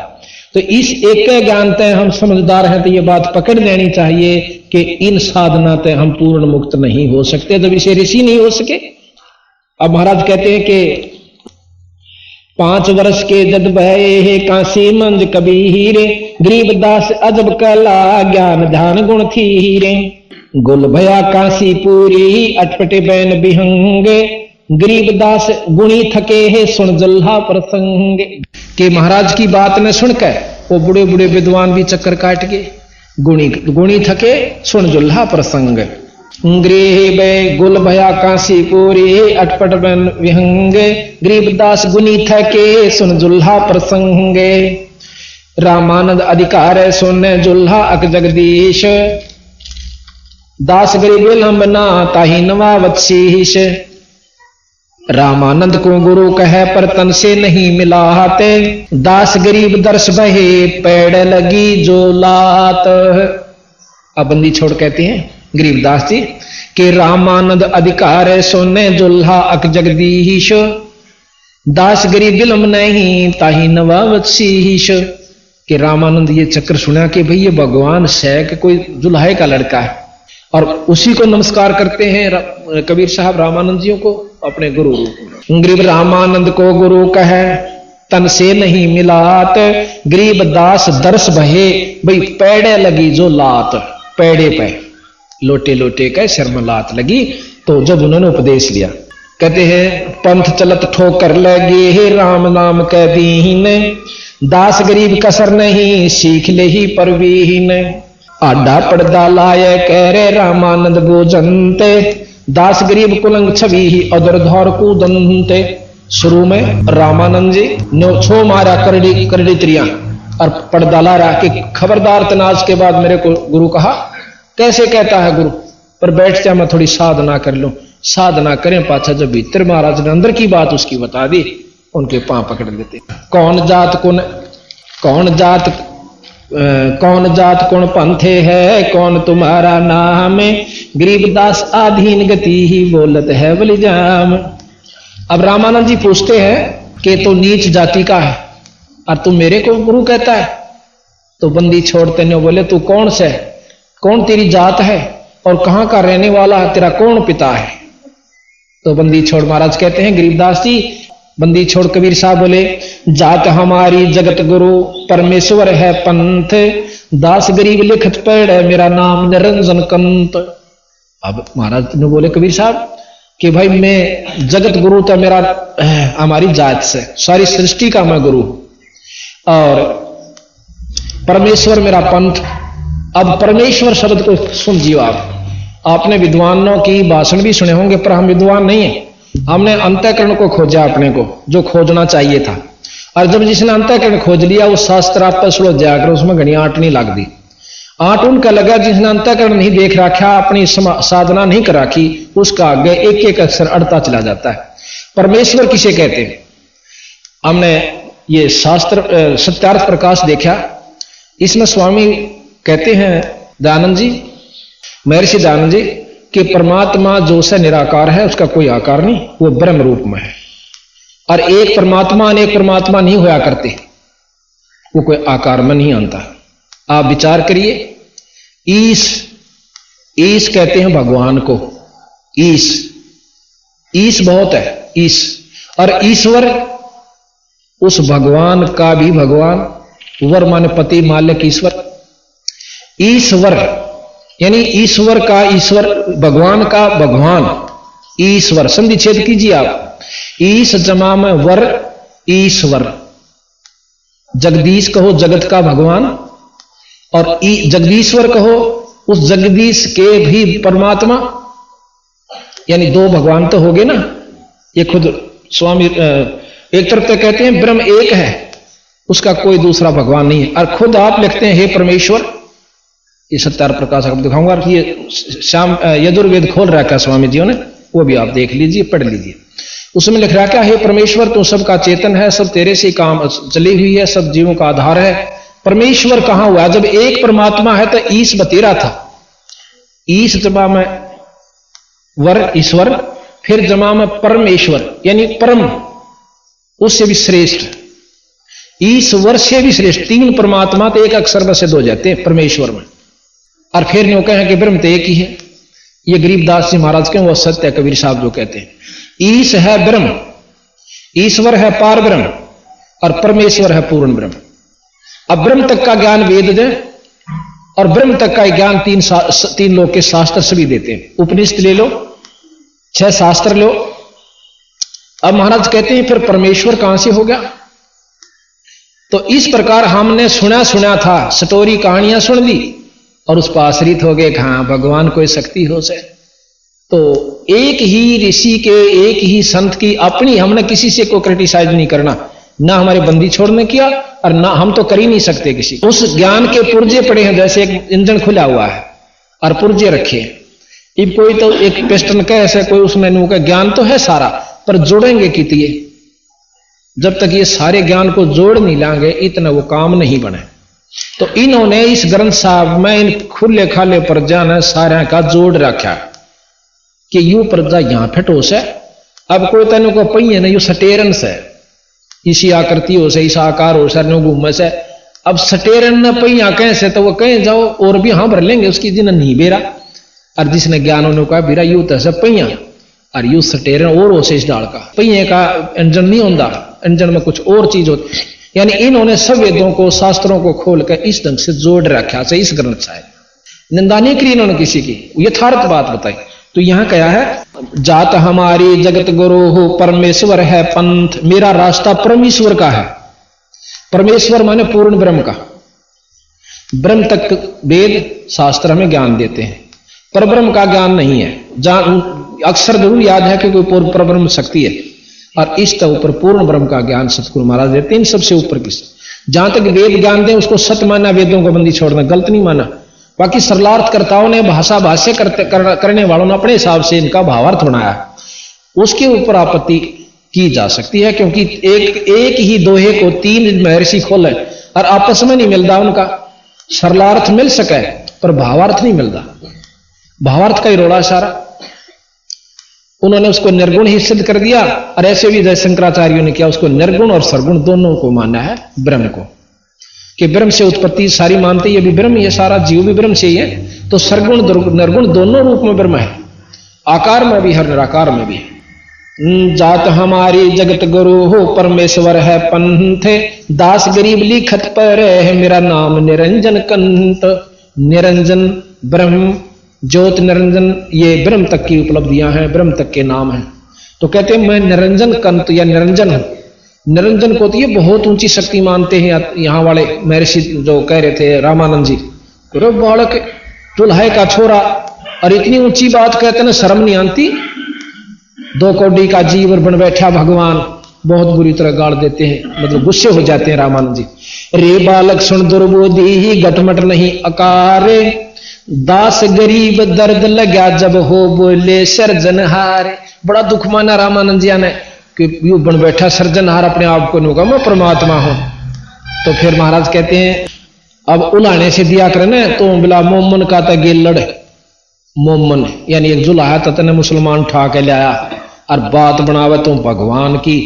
Speaker 2: तो इस एक ज्ञान तय हम समझदार हैं, तो ये बात पकड़ लेनी चाहिए कि इन साधना तय हम पूर्ण मुक्त नहीं हो सकते जब इसे ऋषि नहीं हो सके। अब महाराज कहते हैं कि 5 वर्ष के जद भये काशी मंज कबीर, गरीबदास अजब कला ज्ञान ध्यान गुण थीरे। गुल भया काशी पूरी अटपटे बैन बिहंगे, गरीबदास गुणी थके है सुन जुल्हा प्रसंग। के महाराज की बात न सुनकर वो बूढ़े बूढ़े विद्वान भी चक्कर काट गए। गुणी थके सुन जुल्हा प्रसंग। गृह बै गुल भया काशी पूरी अटपट बन विहंग। गरीबदास गुनी थके सुन जुल्हा प्रसंग। रामानंद अधिकार सुन जुल्हा अक जगदीश। दास गरीब लंबना ताही नवा वत्सीश। रामानंद को गुरु कहे पर तन से नहीं मिलाते। दास गरीब दर्श बहे पेड़ लगी जो लात। अब बंदी छोड़ कहते हैं गरीबदास जी कि रामानंद अधिकार सोने जुल्हा अक जगदीश। दास गरीब बिलम नहीं ताही नवावशीष। कि रामानंद ये चक्कर सुना कि भाई ये भगवान सैक कोई जुल्हे का लड़का है और उसी को नमस्कार करते हैं कबीर साहब रामानंद जियों को अपने गुरु रूप में। गरीब रामानंद को गुरु कहे तन से नहीं मिलात। गरीब दास दर्श बहे भाई पेड़े लगी जो लात। पेड़े पे लोटे लोटे के सिर में लात लगी। तो जब उन्होंने उपदेश लिया कहते हैं पंथ चलत ठोकर लगे हे राम नाम कह दीन। दास गरीब कसर नहीं सीख ले ही परवीन। आडा पर्दा लाए कह रे रामानंद गोजंते। दास गरीब कुलंग छवि ही अदर धौर कूदंते। शुरू में रामानंद जी ने छो मारा करड़ी त्रियां और पर्दा ला रहा कि खबरदार तनाज के बाद मेरे को गुरु कहा। कैसे कहता है गुरु पर बैठ जा मैं थोड़ी साधना कर लूं। साधना करें पाछा जब भीतर महाराज ने अंदर की बात उसकी बता दी उनके पांव पकड़ लेते। कौन जात कौन पंथे है कौन तुम्हारा नाम। गरीबदास आधीन गति ही बोलत है बलिजाम। अब रामानंद जी पूछते हैं कि तो नीच जाति का है और तू मेरे को गुरु कहता है। तो बंदी छोड़ते ने बोले तू कौन से कौन तेरी जात है और कहां का रहने वाला है तेरा कौन पिता है। तो बंदी छोड़ महाराज कहते हैं गरीबदास जी बंदी छोड़ कबीर साहब बोले जात हमारी जगत गुरु परमेश्वर है पंथ। दास गरीब लिखत पढ़ मेरा नाम निरंजन कंत। अब महाराज ने बोले कबीर साहब कि भाई मैं जगत गुरु तो मेरा हमारी जात से सारी सृष्टि का मैं गुरु और परमेश्वर मेरा पंथ। अब परमेश्वर शब्द को समझिए आपने विद्वानों की भाषण भी सुने होंगे पर हम विद्वान नहीं है। हमने अंतःकरण को खोजा अपने को जो खोजना चाहिए था और जब जिसने अंतःकरण खोज लिया वो शास्त्र आप पर सुलझ जाकर उसमें घनी आंट नहीं लग दी। आंट उनका लगा जिसने अंतःकरण नहीं देख रखा अपनी साधना नहीं कर रखी उसका आगे एक एक अक्षर अड़ता चला जाता है। परमेश्वर किसे कहते हैं हमने ये शास्त्र सत्यार्थ प्रकाश देखा। इसमें स्वामी कहते हैं दयानंद जी महर्षि दयानंद जी कि परमात्मा जो से निराकार है उसका कोई आकार नहीं वो ब्रह्म रूप में है और एक परमात्मा अनेक परमात्मा नहीं होया करते वो कोई आकार में नहीं आता। आप विचार करिए ईश कहते हैं भगवान को। ईश बहुत है ईश और ईश्वर उस भगवान का भी भगवान वर माने पति मालिक ईश्वर। ईश्वर यानी ईश्वर का ईश्वर भगवान का भगवान ईश्वर संधि छेद कीजिए आप। ईश जमा में वर ईश्वर। जगदीश कहो जगत का भगवान और जगदीश्वर कहो उस जगदीश के भी परमात्मा यानी दो भगवान तो हो गए ना। ये खुद स्वामी एक तरफ तो कहते हैं ब्रह्म एक है उसका कोई दूसरा भगवान नहीं है और खुद आप लिखते हैं हे परमेश्वर। ये सत्यार्थ प्रकाश आपको दिखाऊंगा कि ये श्याम यजुर्वेद खोल रखा स्वामी जी ने वो भी आप देख लीजिए पढ़ लीजिए। उसमें लिख रखा हे परमेश्वर तू सबका चेतन है सब तेरे से काम चली हुई है सब जीवों का आधार है। परमेश्वर कहां हुआ जब एक परमात्मा है तो ईश बतेरा था। ईश जमा में वर ईश्वर फिर जमा में परमेश्वर यानी परम उससे भी श्रेष्ठ ईश्वर से भी श्रेष्ठ। तीन परमात्मा तो एक अक्षर में सिद्ध हो जाते हैं परमेश्वर में और फिर न्यू कहें कि ब्रह्म तो एक ही है। ये गरीबदास जी महाराज के वो सत्य है कबीर साहब जो कहते हैं ईश है ब्रह्म ईश्वर है पार ब्रह्म और परमेश्वर है पूर्ण ब्रह्म। अब ब्रह्म तक का ज्ञान वेद दे और ब्रह्म तक का ज्ञान तीन लोग के शास्त्र सभी देते हैं। उपनिषद ले लो 6 शास्त्र लो अब महाराज कहते हैं फिर परमेश्वर कहां से हो गया? तो इस प्रकार हमने सुना था, स्टोरी कहानियां सुन ली और उस पर आश्रित हो गए, हाँ भगवान कोई शक्ति हो से। तो एक ही ऋषि के, एक ही संत की अपनी, हमने किसी से को क्रिटिसाइज नहीं करना, ना हमारे बंदी छोड़ने किया और ना हम तो कर ही नहीं सकते किसी। उस ज्ञान के पुर्जे पड़े हैं, जैसे एक इंजन खुला हुआ है और पुर्जे रखे हैं। अब कोई तो एक पिस्टन का ऐसे कोई उसमें नु का ज्ञान तो है सारा, पर जोड़ेंगे कितने? जब तक ये सारे ज्ञान को जोड़ नहीं लाएंगे इतना वो काम नहीं बने। तो इन्होंने इस ग्रंथ साहब में इन खुले खाले प्रजा ने सारे का जोड़ रखा कि यू प्रजा यहां फिटो से। अब कोई तेन को पहिए ना, यू सटेरन से इसी आकृति हो से, इस आकार हो से, घूमे से। अब सटेरन न पहिया कहें से तो वो कहें जाओ और भी हाँ भर लेंगे उसकी, दिन नहीं बेरा। और जिसने ज्ञान होने का बीरा यू तो सब पहिया और यू सटेरन और हो से इस डाल का पहिए का इंजन नहीं होता, इंजन में कुछ और चीज होती। यानी इन्होंने सब वेदों को, शास्त्रों को खोल कर इस ढंग से जोड़ रखा से इस ग्रंथ साहिब। निंदा नहीं करी इन्होंने किसी की, यथार्थ बात बताई। तो यहां क्या है? जात हमारी जगत गुरु हो, परमेश्वर है पंथ, मेरा रास्ता परमेश्वर का है। परमेश्वर माने पूर्ण ब्रह्म का। ब्रह्म तक वेद शास्त्र हमें ज्ञान देते हैं, पर ब्रह्म का ज्ञान नहीं है। अक्सर जरूर याद है कि कोई पर ब्रह्म शक्ति है, और इस तक ऊपर पूर्ण ब्रह्म का ज्ञान सतगुरु महाराज देते हैं। सबसे ऊपर किस जहां तक वेद ज्ञान दें उसको सत्य माना, वेदों को बंदी छोड़ना गलत नहीं माना। बाकी सरलार्थकर्ताओं ने, भाषा भाष्य करने वालों ने अपने हिसाब से इनका भावार्थ बनाया, उसके ऊपर आपत्ति की जा सकती है। क्योंकि एक ही दोहे को तीन महर्षि खोले और आपस में नहीं मिलता उनका। सरलार्थ मिल सके पर भावार्थ नहीं मिलता, भावार्थ का ही रोड़ा सारा। उन्होंने उसको निर्गुण ही सिद्ध कर दिया, और ऐसे भी जय शंकराचार्यों ने किया, उसको निर्गुण और सरगुण दोनों को माना है ब्रह्म को, कि ब्रह्म से उत्पत्ति सारी मानते, ये भी ब्रह्म, ये सारा जीव भी ब्रह्म से ही है। तो सरगुण निर्गुण दोनों रूप में ब्रह्म है, आकार में भी हर निराकार में भी। जात हमारी जगत गुरु हो, परमेश्वर है पंथ, दास गरीब लिखत पर है, मेरा नाम निरंजन कंत। निरंजन ब्रह्म, ज्योत निरंजन, ये ब्रह्म तक की उपलब्धियां हैं, ब्रह्म तक के नाम हैं। तो कहते हैं मैं निरंजन कंत या निरंजन हूं। निरंजन को तो ये बहुत ऊंची शक्ति मानते हैं यहां वाले महर्षि जो कह रहे थे रामानंद जी। बालक दुल्हे का छोरा, और इतनी ऊंची बात कहते ना, शर्म नहीं आती। 2 कौड़ी का जीव और बन बैठा भगवान, बहुत बुरी तरह गाड़ देते हैं, मतलब गुस्से हो जाते हैं रामानंद जी। रे बालक सुन दुर्बोधी ही, घटमट नहीं अकारे, दास गरीब दर्द लगा जब हो बोले सर्जनहार। बड़ा दुख माना रामानंद जी ने कि यू बन बैठा सर्जनहार, अपने आप को नहीं होगा मैं परमात्मा हूं। तो फिर महाराज कहते हैं अब उलाने से दिया करने, तो बिला मोमन का था गेलड़, मोमन यानी एक जुलाहा तने मुसलमान उठा के लाया और बात बनावे तो भगवान की,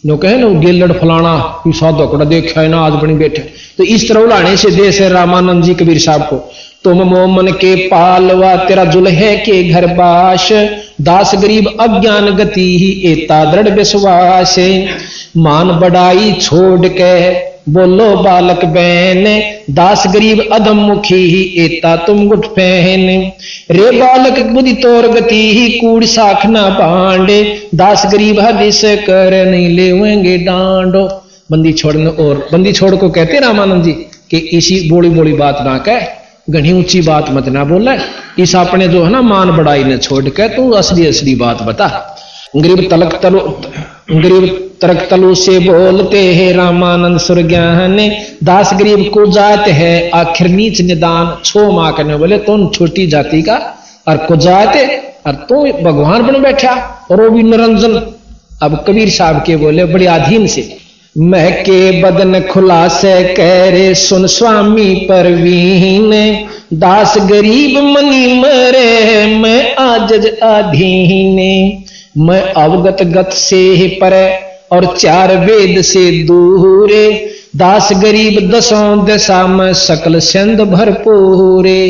Speaker 2: नो कहे ना गेलड़ फलाना साधो कड़ा देखा है ना आज बनी बैठे। तो इस तरह उलाने से दे से रामानंद जी कबीर साहब को, तुम मोमन के पालवा तेरा जुल्हे के घर बाश, दास गरीब अज्ञान गति ही एता दृढ़ विश्वास। मान बड़ाई छोड़ के बोलो बालक बहन, दास गरीब अधम मुखी ही एता तुम गुट पहन। रे बालक बुद्धि तोर गति ही कूड़ साख ना बांडे, दास गरीब हदिस कर नहीं लेवेंगे डांडो। बंदी छोड़ने, और बंदी छोड़ को कहते रामानंद जी कि इसी बोली बोली बात ना कह, घनी ऊंची बात मत ना बोले, इस अपने जो है ना मान बड़ाई ने छोड़ के तू असली असली बात बता। गरीब तरक तलु से बोलते हैं रामानंद सुर ज्ञान, दास गरीब को जात है आखिर नीच निदान। छो माँ करने बोले तुम छोटी जाति का और को जाते, और तू भगवान बन बैठा और वो भी निरंजन। अब कबीर साहब के बोले बड़े अधीन से, मैं के बदन खुला से कह रे सुन स्वामी परवीन, दास गरीब मनी मरे मैं आजज अधीन। मैं अवगत गत से परे और 4 वेद से दूरे, दास गरीब 10 दशा में सकल सिंध भरपूरे।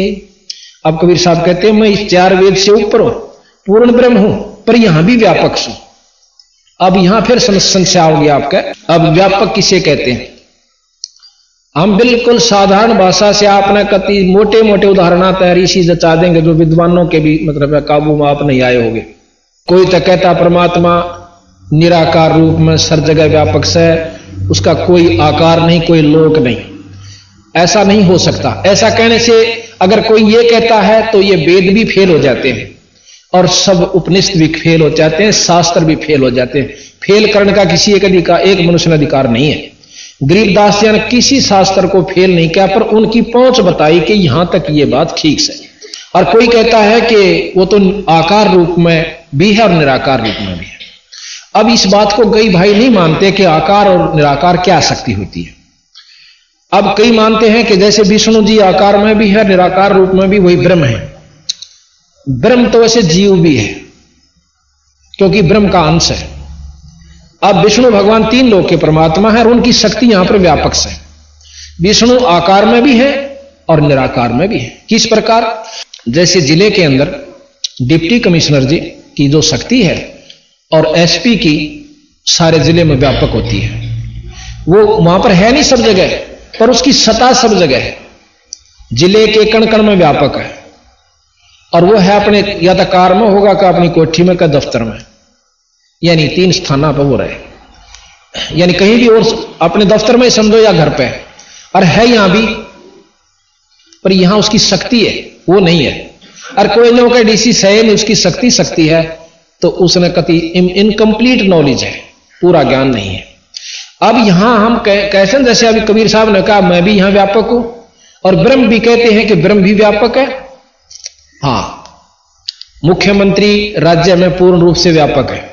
Speaker 2: अब कबीर साहब कहते हैं मैं इस 4 वेद से ऊपर हूं, पूर्ण ब्रह्म हूं, पर यहां भी व्यापक हूं। अब यहां फिर संशय हो गया आपका, अब व्यापक किसे कहते हैं? हम बिल्कुल साधारण भाषा से आपने कति मोटे मोटे उदाहरण ऋषि जचा देंगे जो विद्वानों के भी मतलब काबू में आप नहीं आए होंगे। कोई तो कहता परमात्मा निराकार रूप में सर जगह व्यापक से, उसका कोई आकार नहीं, कोई लोक नहीं, ऐसा नहीं हो सकता। ऐसा कहने से अगर कोई ये कहता है तो ये वेद भी फेल हो जाते हैं और सब उपनिषद भी फेल हो जाते हैं, शास्त्र भी फेल हो जाते हैं। फेल करने का किसी एक मनुष्य का अधिकार नहीं है। गरीबदास जी ने किसी शास्त्र को फेल नहीं किया, पर उनकी पहुंच बताई कि यहां तक ये बात ठीक है। और कोई कहता है कि वो तो आकार रूप में भी है और निराकार रूप में भी है। अब इस बात को कई भाई नहीं मानते कि आकार और निराकार क्या शक्ति होती है। अब कई मानते हैं कि जैसे विष्णु जी आकार में भी है, निराकार रूप में भी, वही ब्रह्म है। ब्रह्म तो वैसे जीव भी है, क्योंकि ब्रह्म का अंश है। अब विष्णु भगवान तीन लोक के परमात्मा है और उनकी शक्ति यहां पर व्यापक है। विष्णु आकार में भी है और निराकार में भी है। किस प्रकार? जैसे जिले के अंदर डिप्टी कमिश्नर जी की जो शक्ति है और एसपी की सारे जिले में व्यापक होती है, वो वहां पर है नहीं सब जगह, पर उसकी सत्ता सब जगह है। जिले के कण कण में व्यापक है और वो है अपने या तो कार में होगा का अपनी कोठी में का दफ्तर में, यानी तीन स्थानों पर वो रहे, यानी कहीं भी और अपने दफ्तर में समझो या घर पे, और है यहां भी, पर यहां उसकी शक्ति है, वो नहीं है। और कोई लोग का डीसी सही नहीं, उसकी शक्ति है तो उसने कति इनकम्प्लीट नॉलेज है, पूरा ज्ञान नहीं है। अब यहां हम कैसे, जैसे अभी कबीर साहब ने कहा मैं भी यहां व्यापक हूं, और ब्रह्म भी कहते हैं कि ब्रह्म भी व्यापक है। हां, मुख्यमंत्री राज्य में पूर्ण रूप से व्यापक है,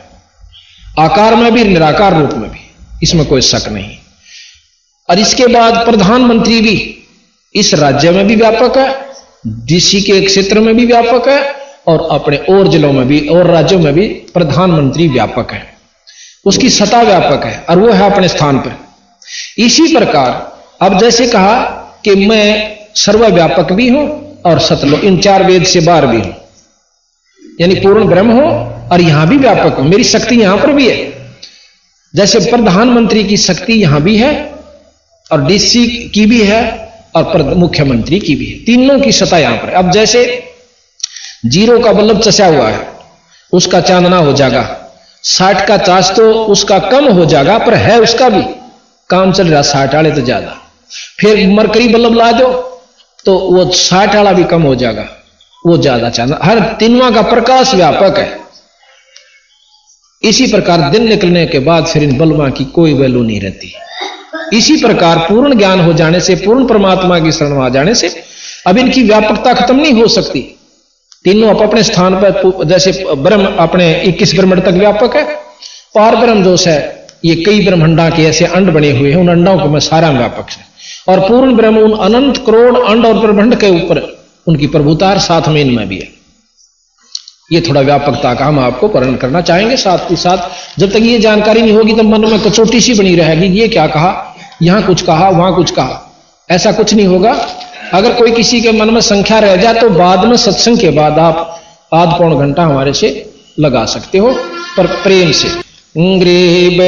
Speaker 2: आकार में भी निराकार रूप में भी, इसमें कोई शक नहीं। और इसके बाद प्रधानमंत्री भी इस राज्य में भी व्यापक है, डीसी के क्षेत्र में भी व्यापक है, और अपने और जिलों में भी और राज्यों में भी प्रधानमंत्री व्यापक है, उसकी सत्ता व्यापक है और वो है अपने स्थान पर। इसी प्रकार अब जैसे कहा कि मैं सर्वव्यापक भी हूं और सतलोक, इन चार वेद से बाहर भी हूं, यानी पूर्ण ब्रह्म हो और यहां भी व्यापक हूं, मेरी शक्ति यहां पर भी है। जैसे प्रधानमंत्री की शक्ति यहां भी है और डीसी की भी है और मुख्यमंत्री की भी है, तीनों की सत्ता यहां पर। अब जैसे जीरो का बल्ब चसा हुआ है, उसका चांदना हो जाएगा, 60 का चार्ज तो उसका कम हो जाएगा, पर है उसका भी काम चल रहा 60 वाले तो ज्यादा। फिर मरकरी बल्ब ला दो तो वो 60 वाला भी कम हो जाएगा, वो ज्यादा चांदना, हर तीनों का प्रकाश व्यापक है। इसी प्रकार दिन निकलने के बाद फिर इन बल्बों की कोई वैल्यू नहीं रहती। इसी प्रकार पूर्ण ज्ञान हो जाने से, पूर्ण परमात्मा की शरण में आ जाने से अब इनकी व्यापकता खत्म नहीं हो सकती। तीनों अपने स्थान पर, जैसे ब्रह्म अपने 21 ब्रह्मांड तक व्यापक है, पार ब्रह्म जोश है, ये कई ब्रह्मांडा के ऐसे अंड बने हुए हैं, उन अंडों को मैं सारा व्यापक है, और पूर्ण ब्रह्म उन अनंत करोड़ अंड और ब्रह्मांड के ऊपर उनकी प्रभुता साथ में इनमें भी है। ये थोड़ा व्यापकता का हम आपको वर्णन करना चाहेंगे। साथ ही साथ जब तक ये जानकारी नहीं होगी तो मन में कचोटी सी बनी रहेगी, ये क्या कहा, यहां कुछ कहा, वहां कुछ कहा, ऐसा कुछ नहीं होगा। अगर कोई किसी के मन में संख्या रह जाए तो बाद में सत्संग के बाद आप आध पौन घंटा हमारे से लगा सकते हो, पर प्रेम से। गरीब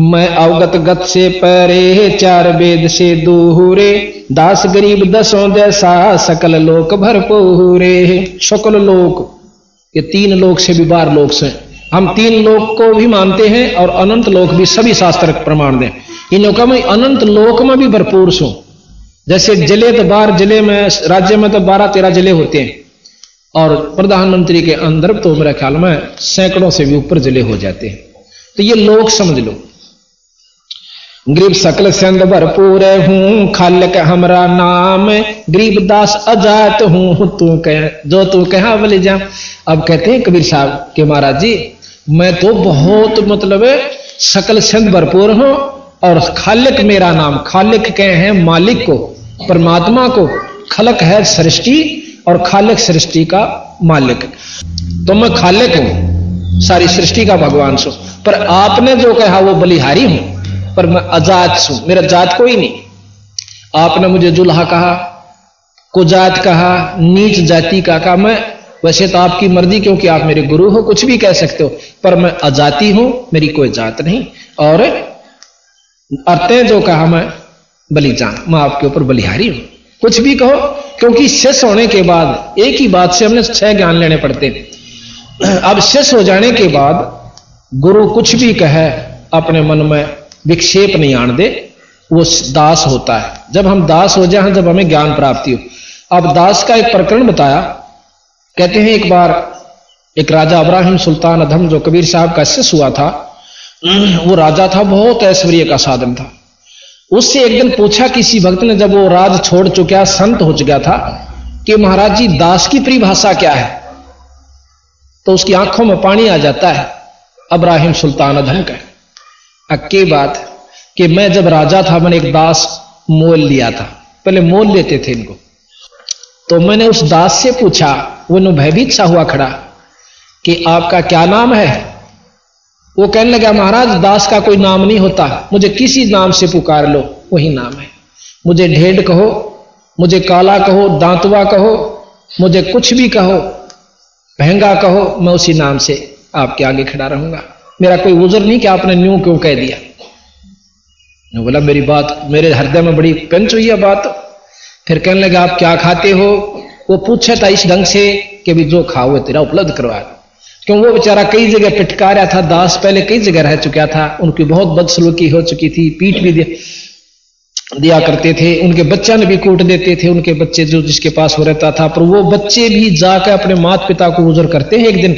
Speaker 2: मैं अवगत गत से परे, चार वेद से दूरे, दास गरीब दसों जैसा, सकल लोक भरपूरे। सकल लोक, ये तीन लोक से भी बाहर लोक से, हम तीन लोक को भी मानते हैं और अनंत लोक भी, सभी शास्त्र प्रमाण दें। इन लोकों में अनंत लोक में भी भरपूर सो। जैसे जिले तो 12 जिले में, राज्य में तो 12-13 जिले होते हैं, और प्रधानमंत्री के अंदर तो मेरे ख्याल में सैकड़ों से भी ऊपर जिले हो जाते हैं। तो ये लोक समझ लो। गरीब सकल संद भरपूर हूं, खालिक हमरा नाम, गरीब दास अजात हूं, तू कह जो तू कहा बोले जा। अब कहते हैं कबीर साहब के महाराज जी, मैं तो बहुत मतलब सकल संद भरपूर हूं और खालिक मेरा नाम, खालिक कहे हैं मालिक को, परमात्मा को, खलक है सृष्टि और खालिक सृष्टि का मालिक। तो मैं खालिक हूं, सारी सृष्टि का भगवान सो, पर आपने जो कहा वो बलिहारी हूं, पर मैं अजात हूं, मेरा जात कोई नहीं। आपने मुझे जुल्हा कहा, कुजात कहा, नीच जाति का कहा, मैं वैसे तो आपकी मर्जी, क्योंकि आप मेरे गुरु हो, कुछ भी कह सकते हो, पर मैं अजाति हूं, मेरी कोई जात नहीं। और अर्थे जो कहा मैं बलिजान, मैं आपके ऊपर बलिहारी हूं, कुछ भी कहो, क्योंकि शेष होने के बाद एक ही बात से हमने 6 ज्ञान लेने पड़ते हैं। अब शेष हो जाने के बाद गुरु कुछ भी कहे अपने मन में विक्षेप नहीं आने दे, वो दास होता है। जब हम दास हो जाए, जब हमें ज्ञान प्राप्ति हो। अब दास का एक प्रकरण बताया, कहते हैं एक बार एक राजा इब्राहिम सुल्तान अधम जो कबीर साहब का शिष्य हुआ था, वो राजा था, बहुत ऐश्वर्य का साधन था। उससे एक दिन पूछा किसी भक्त ने, जब वो राज छोड़ चुका संत हो चुका था, कि महाराज जी दास की परिभाषा क्या है? तो उसकी आंखों में पानी आ जाता है इब्राहिम सुल्तान अधम का। अक्की बात कि मैं जब राजा था, मैंने एक दास मोल लिया था, पहले मोल लेते थे इनको, तो मैंने उस दास से पूछा, वो भयभीत सा हुआ खड़ा कि आपका क्या नाम है? वो कहने लगा, महाराज दास का कोई नाम नहीं होता, मुझे किसी नाम से पुकार लो वही नाम है। मुझे ढेड कहो, मुझे काला कहो, दांतवा कहो, मुझे कुछ भी कहो, महंगा कहो, मैं उसी नाम से आपके आगे खड़ा रहूंगा। मेरा कोई उज़र नहीं कि आपने न्यू क्यों कह दिया। बोला मेरी बात, मेरे हृदय में बड़ी कंच हुई है बात। फिर कहने लगा आप क्या खाते हो? वो पूछा था इस ढंग से कि भी जो खाओ तेरा उपलब्ध करवा, क्यों वो बेचारा कई जगह पिटका रहा था। दास पहले कई जगह रह चुका था, उनकी बहुत बदसलूकी हो चुकी थी, पीठ भी दिया करते थे, उनके बच्चा ने भी कूट देते थे, उनके बच्चे जो जिसके पास हो रहता था। पर वो बच्चे भी जाकर अपने माता पिता को उजर करते हैं एक दिन।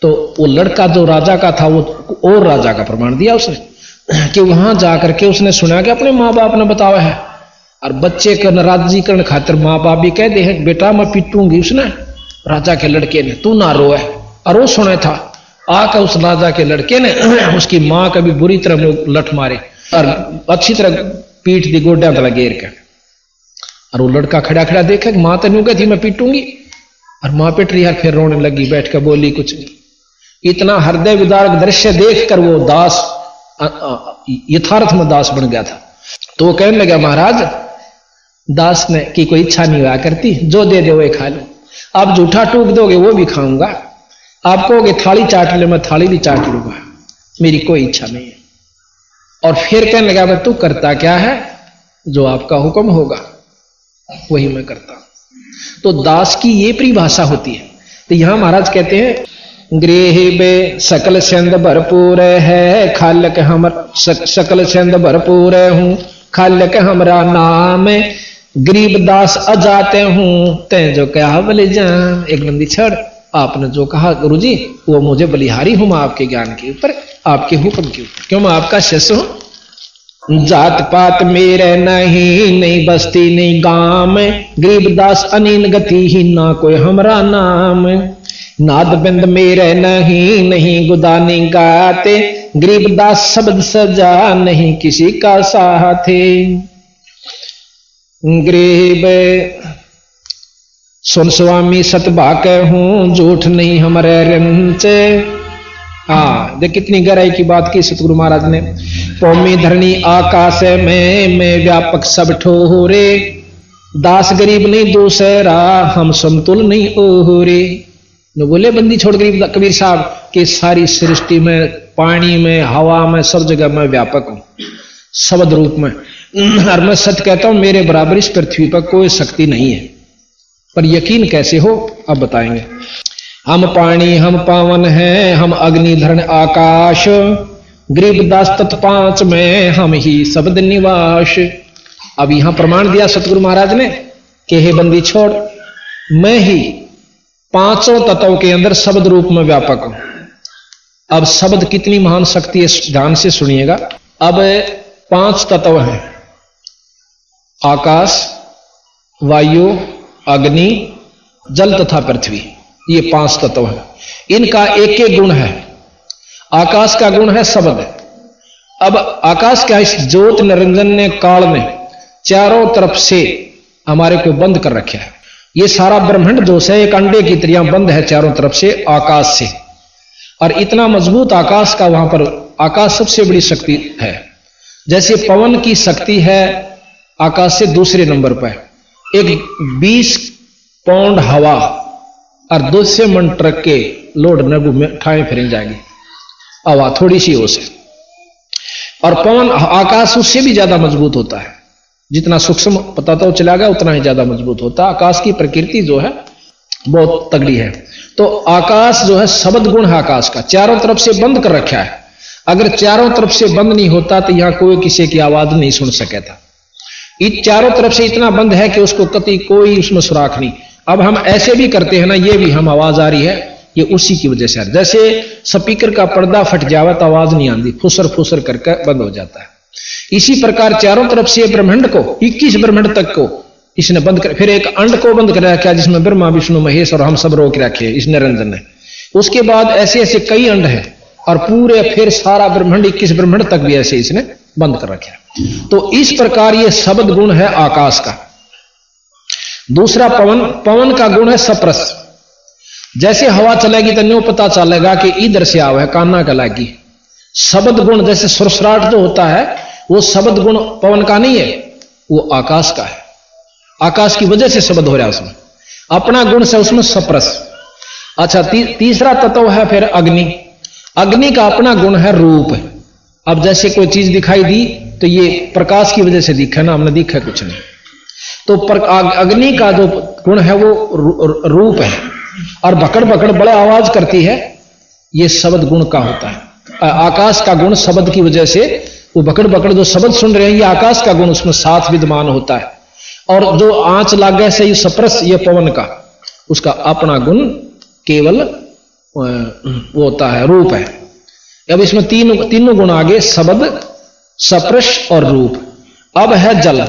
Speaker 2: तो वो लड़का जो राजा का था, वो और राजा का प्रमाण दिया उसने कि वहां जाकर के उसने सुना कि अपने माँ बाप ने बताया है, और बच्चे का नाराजगीकरण खातिर माँ बाप भी कह दे बेटा मैं पीटूंगी। उसने राजा के लड़के ने, तू ना रोए, और वो सुना था। आकर उस राजा के लड़के ने उसकी माँ का भी बुरी तरह लठ मारे और अच्छी तरह पीठ दी गोड्या तला घेर के। और वो लड़का खड़ा खड़ा देखे, माँ तो न्यू कहती मैं पीटूंगी, और माँ पिट रही है। फिर रोने लगी, बैठ कर बोली कुछ नहीं। इतना हृदय विदारक दृश्य देख कर वो दास यथार्थ में दास बन गया था। तो वो कहने लगा महाराज दास ने की कोई इच्छा नहीं हुआ करती, जो दे दे वो खा लो। आप जूठा टूक दोगे वो भी खाऊंगा, आप कहोगे थाली चाट ले मैं थाली भी चाट लूंगा, मेरी कोई इच्छा नहीं है। और फिर कहने लगा मैं तू करता क्या है? जो आपका हुक्म होगा वही मैं करता। तो दास की ये परिभाषा होती है। तो यहां महाराज कहते हैं गृह बे सकल छंद भरपूर है, खालक हम सकल छंद भरपूर हूं, खालक हमरा नाम, गरीब दास अजाते हूं, ते जो कहा बलि जान। एक नंदी छड़ आपने जो कहा गुरुजी वो मुझे बलिहारी हूं, मैं आपके ज्ञान के ऊपर, आपके हुक्म के ऊपर, क्यों मैं आपका शिष्य हूं। जात पात मेरे नहीं, नहीं बस्ती नहीं गांव, गरीब दास अनीन गति ही ना कोई हमरा नाम, नाद बिंद मेरे नहीं, नहीं गुदानी गाते, गरीब दास शब्द सजा नहीं किसी का साथे, गरीब सुन स्वामी सतभाक हूं, झूठ नहीं हमारे रंचे। देख कितनी गहराई की बात की सतगुरु महाराज ने। कौमी धरणी आकाश में मैं व्यापक सब ठोरे, दास गरीब नहीं दूसरा हम समतुल नहीं ओहरे। न बोले बंदी छोड़ गरीब कबीर साहब कि सारी सृष्टि में, पानी में, हवा में, सब जगह मैं व्यापक हूं शब्द रूप में। और मैं सच कहता हूं मेरे बराबर इस पृथ्वी पर कोई शक्ति नहीं है। पर यकीन कैसे हो अब बताएंगे। हम पानी हम पावन हैं, हम अग्नि धरण आकाश, गरीब दास तत् पांच में हम ही शब्द निवास। अब यहां प्रमाण दिया सतगुरु महाराज ने कि हे बंदी छोड़, मैं ही पांचों तत्वों के अंदर शब्द रूप में व्यापक हूं। अब शब्द कितनी महान शक्ति है, ध्यान से सुनिएगा। अब 5 तत्व हैं, आकाश, वायु, अग्नि, जल तथा पृथ्वी। ये 5 तत्व हैं। इनका एक एक गुण है। आकाश का गुण है शब्द। अब आकाश का इस ज्योत निरंजन ने, काल ने चारों तरफ से हमारे को बंद कर रखा है। ये सारा ब्रह्मांड जो है एक अंडे की तरह बंद है चारों तरफ से आकाश से। और इतना मजबूत आकाश का, वहां पर आकाश सबसे बड़ी शक्ति है। जैसे पवन की शक्ति है आकाश से दूसरे नंबर पर, एक 20 पाउंड हवा और 200 मन ट्रक के लोड नगु में ठाए फिर जाएगी हवा, थोड़ी सी हो से। और पवन आकाश उससे भी ज्यादा मजबूत होता है। जितना सूक्ष्म पता तो चला गया उतना ही ज्यादा मजबूत होता है। आकाश की प्रकृति जो है बहुत तगड़ी है। तो आकाश जो है शब्द गुण है आकाश का, चारों तरफ से बंद कर रखा है। अगर चारों तरफ से बंद नहीं होता तो यहां कोई किसी की आवाज नहीं सुन सके था। चारों तरफ से इतना बंद है कि उसको कतई कोई उसमें सुराख नहीं। अब हम ऐसे भी करते हैं ना, ये भी हम आवाज आ रही है, ये उसी की वजह से है। जैसे स्पीकर का पर्दा फट जावे तो आवाज नहीं आती, फुसर फुसर करके बंद हो जाता है। इसी प्रकार चारों तरफ से ब्रह्मांड को 21 ब्रह्मांड तक को इसने बंद कर, फिर एक अंड को बंद कर रखा जिसमें ब्रह्मा विष्णु महेश और हम सब रोक रखे इस निरंजन ने। उसके बाद ऐसे ऐसे कई अंड है और पूरे फिर सारा ब्रह्मांड 21 ब्रह्मांड तक भी ऐसे इसने बंद कर रखा। तो इस प्रकार ये शब्द गुण है आकाश का। दूसरा पवन, पवन का गुण है सप्रस। जैसे हवा चलेगी तो न्यू पता चलेगा कि इधर से आवा है, कान्ना का लागी। शब्द गुण जैसे सुरसराट जो होता है वो शब्द गुण पवन का नहीं है, वो आकाश का है। आकाश की वजह से शब्द हो रहा है उसमें, अपना गुण से उसमें सप्रस। अच्छा, तीसरा तत्व है फिर अग्नि। अग्नि का अपना गुण है रूप। अब जैसे कोई चीज दिखाई दी तो ये प्रकाश की वजह से दिखा ना, हमने दिखा कुछ नहीं। तो अग्नि का जो गुण है वो रूप है और भकड़ भकड़ बड़े आवाज करती है, ये शब्द गुण का होता है। आकाश का गुण शब्द की वजह से वो भकड़ भकड़ जो शब्द सुन रहे हैं, ये आकाश का गुण उसमें साथ विद्यमान होता है। और जो आंच लागे से ये सप्रस, ये पवन का, उसका अपना गुण केवल वो होता है, रूप है। अब इसमें तीनों गुण आगे, शब्द, सप्रश और रूप। अब है जल।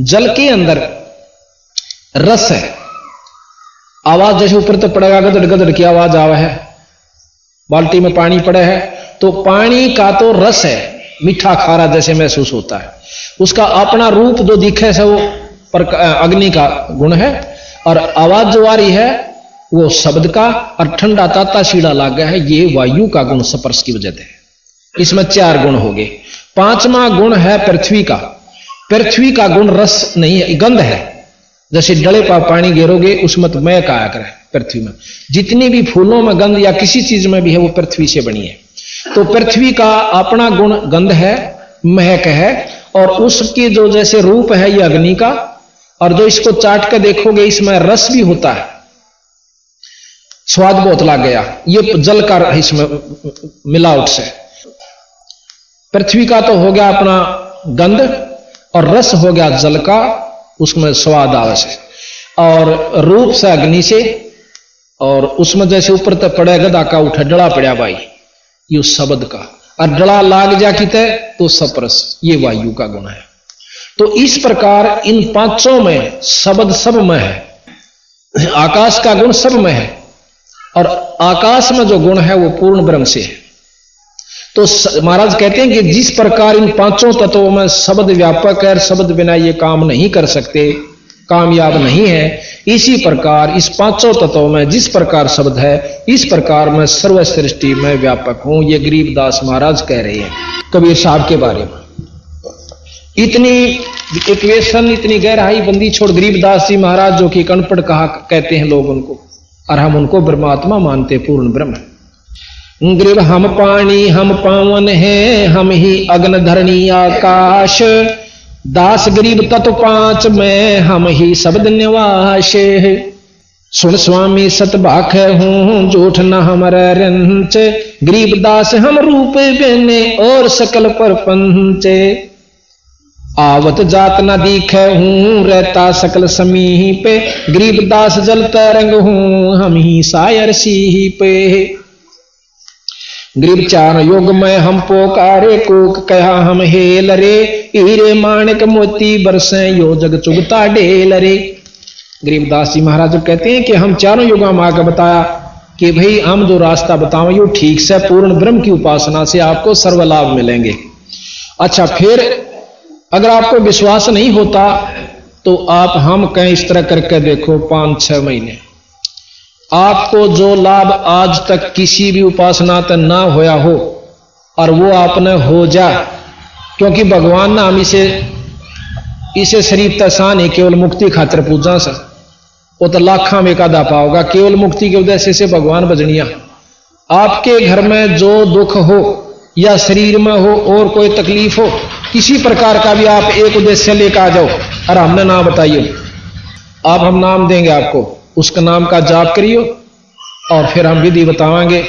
Speaker 2: जल के अंदर रस है। आवाज जैसे ऊपर तो पड़ेगा, गदड़ गदड़ की आवाज आवा है। बाल्टी में पानी पड़े है तो पानी का तो रस है, मीठा खारा जैसे महसूस होता है। उसका अपना रूप जो दिखे से वो अग्नि का गुण है। और आवाज जो आ रही है वो शब्द का, और ठंडा ताता सीढ़ा लाग गया है, ये वायु का गुण स्पर्श की वजह से। इसमें 4 गुण हो गए। 5वां गुण है पृथ्वी का। पृथ्वी का गुण रस नहीं है, गंध है। जैसे डले पर पानी गिरोगे उसमें तो महक आया करे। पृथ्वी में जितनी भी फूलों में गंध या किसी चीज में भी है वो पृथ्वी से बनी है। तो पृथ्वी का अपना गुण गंध है, महक है। और उसकी जो जैसे रूप है ये अग्नि का, और जो इसको चाट के देखोगे इसमें रस भी होता है, स्वाद बहुत लग गया, ये जल का इसमें मिलावट से। पृथ्वी का तो हो गया अपना गंध, और रस हो गया जल का, उसमें स्वाद आवश्य। और रूप से अग्नि से, और उसमें जैसे ऊपर तक पड़े गदा का उठा डड़ा पड़ा भाई, ये शब्द का। और डड़ा लाग जा किते तो सप्रस, ये वायु का गुण है। तो इस प्रकार इन 5 में शब्द सब में है, आकाश का गुण सब में है, और आकाश में जो गुण है वो पूर्ण ब्रह्म से है। तो महाराज कहते हैं कि जिस प्रकार इन 5 तत्वों में शब्द व्यापक है, शब्द बिना ये काम नहीं कर सकते, कामयाब नहीं है, इसी प्रकार इस 5 तत्वों में जिस प्रकार शब्द है, इस प्रकार मैं सर्व सृष्टि में व्यापक हूं। ये गरीबदास महाराज कह रहे हैं कबीर साहब के बारे में। इतनी इक्वेशन, इतनी गहराई बंदी छोड़ गरीबदास जी महाराज जो कि अनपढ़ कहा कहते हैं लोग उनको, और हम उनको ब्रह्मात्मा मानते, पूर्ण ब्रह्म। गरीब हम पानी हम पावन हैं, हम ही अग्न धरणी आकाश, दास गरीब तत्व 5 में हम ही शब्द निवास। सुन स्वामी सतभाख हूं झूठ न हमारा रंच, गरीब दास हम रूप बेने और सकल पर पंच। आवत जात न दिखे हूं रहता सकल समीप, गरीब दास जल तरंग हूं हम ही सायर सी पे। गरीब 4 युग में हम पोकारे कोक कहा हम हेल रे, हीरे माणिक मोती बरसे यो जग चुगता डेल रे। गरीबदास जी महाराज कहते हैं कि हम 4 युगों में आकर बताया कि भाई हम जो रास्ता बताओ यो ठीक से पूर्ण ब्रह्म की उपासना से आपको सर्व लाभ मिलेंगे। अच्छा, फिर अगर आपको विश्वास नहीं होता तो आप हम कहें इस तरह करके देखो, 5-6 महीने आपको जो लाभ आज तक किसी भी उपासना तक ना होया हो और वो आपने हो जा, क्योंकि भगवान ना हम इसे शरीफ तसान है केवल मुक्ति खातिर पूजा सा, वो तो लाखा में कादा पाओगा केवल मुक्ति के उद्देश्य से भगवान भजनिया। आपके घर में जो दुख हो या शरीर में हो और कोई तकलीफ हो, किसी प्रकार का भी आप एक उद्देश्य लेकर आ जाओ और हमने नाम बताइए, आप हम नाम देंगे आपको, उसका नाम का जाप करियो और फिर हम विधि बतावांगे,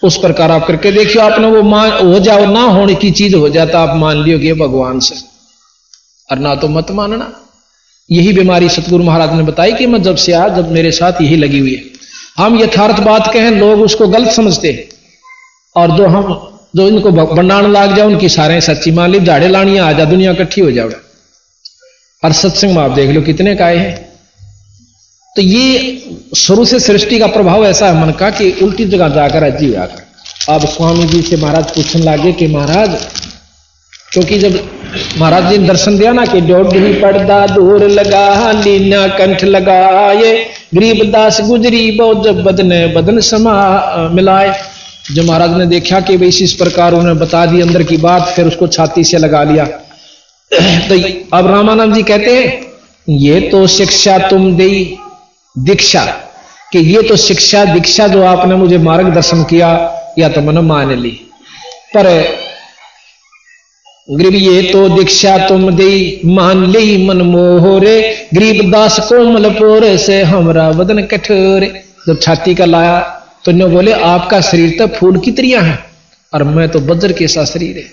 Speaker 2: उस प्रकार आप करके देखियो। आपने वो मान हो जाओ, ना होने की चीज हो जाता आप मान लियोगे भगवान से, और ना तो मत मानना। यही बीमारी सतगुरु महाराज ने बताई कि मैं जब से आया, जब मेरे साथ यही लगी हुई है। हम यथार्थ बात कहें, लोग उसको गलत समझते, और जो इनको बनाने लाग जाए उनकी सारे सच्ची मान ली। झाड़े लानियां आ जा, दुनिया इकट्ठी हो जाओ। और सत्संग में आप देख लो कितने काय हैं। तो ये शुरू से सृष्टि का प्रभाव ऐसा है मन का कि उल्टी जगह जाकर अजी आकर। अब स्वामी जी से महाराज पूछने लगे कि महाराज, क्योंकि जब महाराज जी ने दर्शन दिया ना कि डोढ़ी पर्दा दूर लगा, लीना कंठ लगाए, गरीबदास गुजरी बहुत जब बदने बदन समा मिलाए। जो महाराज ने देखा कि भाई इस प्रकार उन्हें बता दी अंदर की बात, फिर उसको छाती से लगा लिया। तो अब रामानंद जी कहते हैं ये तो शिक्षा तुम दी दीक्षा, कि ये तो शिक्षा दीक्षा जो आपने मुझे मार्गदर्शन किया या तो मैंने मान ली, पर गरीब ये तो दीक्षा तुम दी मान ली मन मोहरे, गरीबदास कोमल पोर से हमरा वदन कठोरे। जब छाती का लाया तो ने बोले आपका शरीर तो फूल की तरियां है और मैं तो वज्र के सा शरीर है।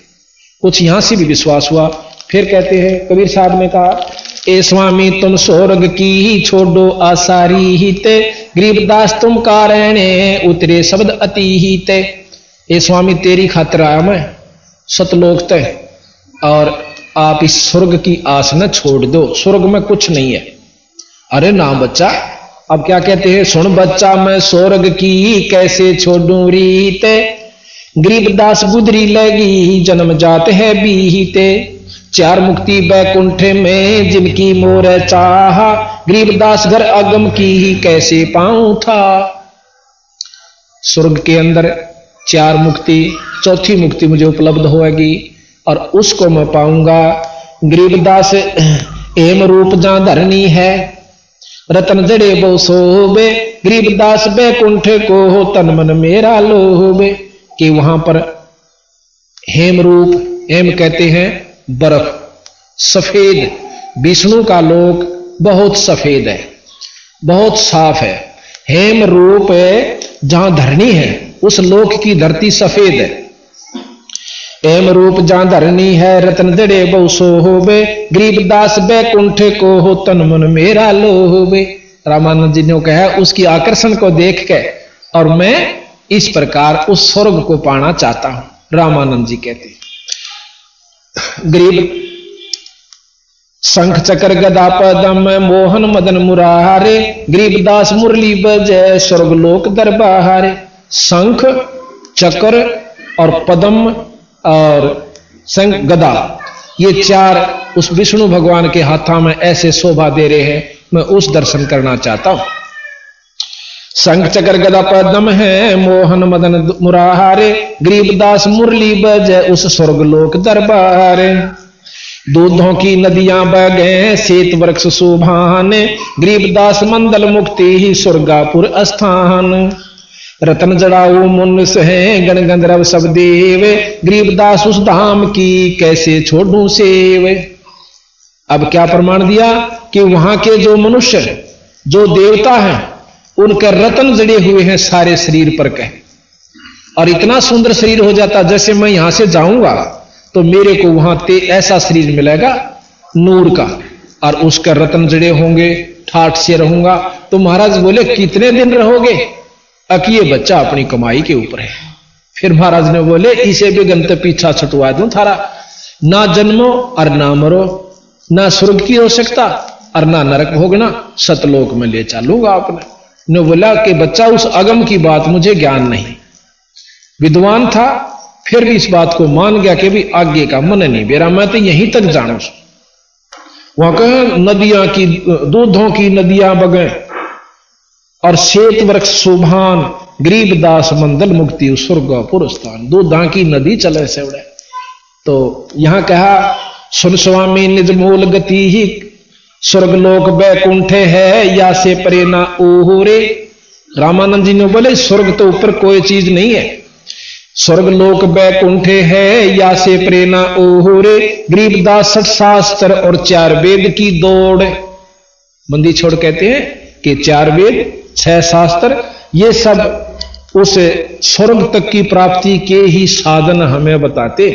Speaker 2: कुछ यहां से भी विश्वास हुआ। फिर कहते हैं कबीर साहब ने कहा, ए स्वामी तुम स्वर्ग की ही छोड़ो आसारी ही ते, गरीबदास तुम कारण उतरे शब्द अति ही ते। ए स्वामी तेरी खातिर आया मैं सतलोक ते, और आप इस स्वर्ग की आस न छोड़ दो, स्वर्ग में कुछ नहीं है। अरे ना बच्चा, अब क्या कहते हैं, सुन बच्चा मैं स्वर्ग की कैसे छोड़ूं रीते, गरीबदास गुदरी लगी जन्म जात है बीते, चार मुक्ति बैकुंठ में जिनकी मोर चाहा, गरीबदास घर अगम की ही कैसे पाऊं था। स्वर्ग के अंदर चार मुक्ति, चौथी मुक्ति मुझे उपलब्ध होगी और उसको मैं पाऊंगा। गरीबदास एम रूप जहां धरनी है, रतन जड़े बो सोबे, गरीबदास बैकुंठ को हो तन मन मेरा लोबे। कि वहां पर हेम रूप, हेम कहते हैं बर्फ, सफेद, विष्णु का लोक बहुत सफेद है, बहुत साफ है। हेम रूप जहां धरनी है उस लोक की धरती सफेद है। एम रूप जहां धरनी है रतन जड़े बहुसो होबे, गरीबदास बैकुंठ को हो तन मन मेरा लोबे। रामानंद जी ने कहा उसकी आकर्षण को देख के और मैं इस प्रकार उस स्वर्ग को पाना चाहता हूं। रामानंद जी कहते गरीब शंख चक्र गदा पदम मोहन मदन मुरारे, गरीबदास मुरली बजय स्वर्गलोक दरबारे। शंख चक्र और पदम और शंख गदा ये चार उस विष्णु भगवान के हाथों में ऐसे शोभा दे रहे हैं, मैं उस दर्शन करना चाहता हूं। शंख चक्र गदा पद्म है मोहन मदन मुरारे, गरीबदास मुरली बजय उस स्वर्गलोक दरबारे। दूधों की नदियां बगे श्वेत वृक्ष शोभान, गरीबदास मंदल मुक्ति ही स्वर्गापुर स्थान। रतन जड़ाऊ मुन्स है गण गंधर्व सब देव, गरीबदास उस धाम की कैसे छोड़ूं सेव। अब क्या प्रमाण दिया कि वहां के जो मनुष्य जो देवता हैं उनके रतन जड़े हुए हैं सारे शरीर पर के, और इतना सुंदर शरीर हो जाता जैसे मैं यहां से जाऊंगा तो मेरे को वहां ऐसा शरीर मिलेगा नूर का, और उसका रतन जड़े होंगे, ठाठ से रहूंगा। तो महाराज बोले कितने दिन रहोगे? अकिए बच्चा अपनी कमाई के ऊपर है। फिर महाराज ने बोले इसे भी गंत पीछा छुटवा दूं थारा, ना जन्मो और ना मरो, ना स्वर्ग की हो सकता और ना नरक भोगना, सतलोक में ले चलूंगा आपने। ने बोला कि बच्चा उस अगम की बात मुझे ज्ञान नहीं, विद्वान था फिर भी इस बात को मान गया कि भी आगे का मन नहीं मेरा, मैं तो यहीं तक जानू। वहां कह नदियां की दूधों की नदियां बगे और श्वेत वृक्ष शोभान, गरीबदास मंदल मुक्ति स्वर्गपुर स्थान। दूधा की नदी चले से उड़े। तो यहां कहा सुन स्वामी निज मूल गति ही स्वर्गलोक बैकुंठ है, या से परे ना ओहरे। रामानंद जी ने बोले स्वर्ग तो ऊपर कोई चीज नहीं है, स्वर्गलोक बैकुंठ है, या से परे ना ओहरे। गरीबदास 60 शास्त्र और 4 वेद की दौड़। बंदी छोड़ कहते हैं कि 4 वेद 6 शास्त्र ये सब उस स्वर्ग तक की प्राप्ति के ही साधन हमें बताते।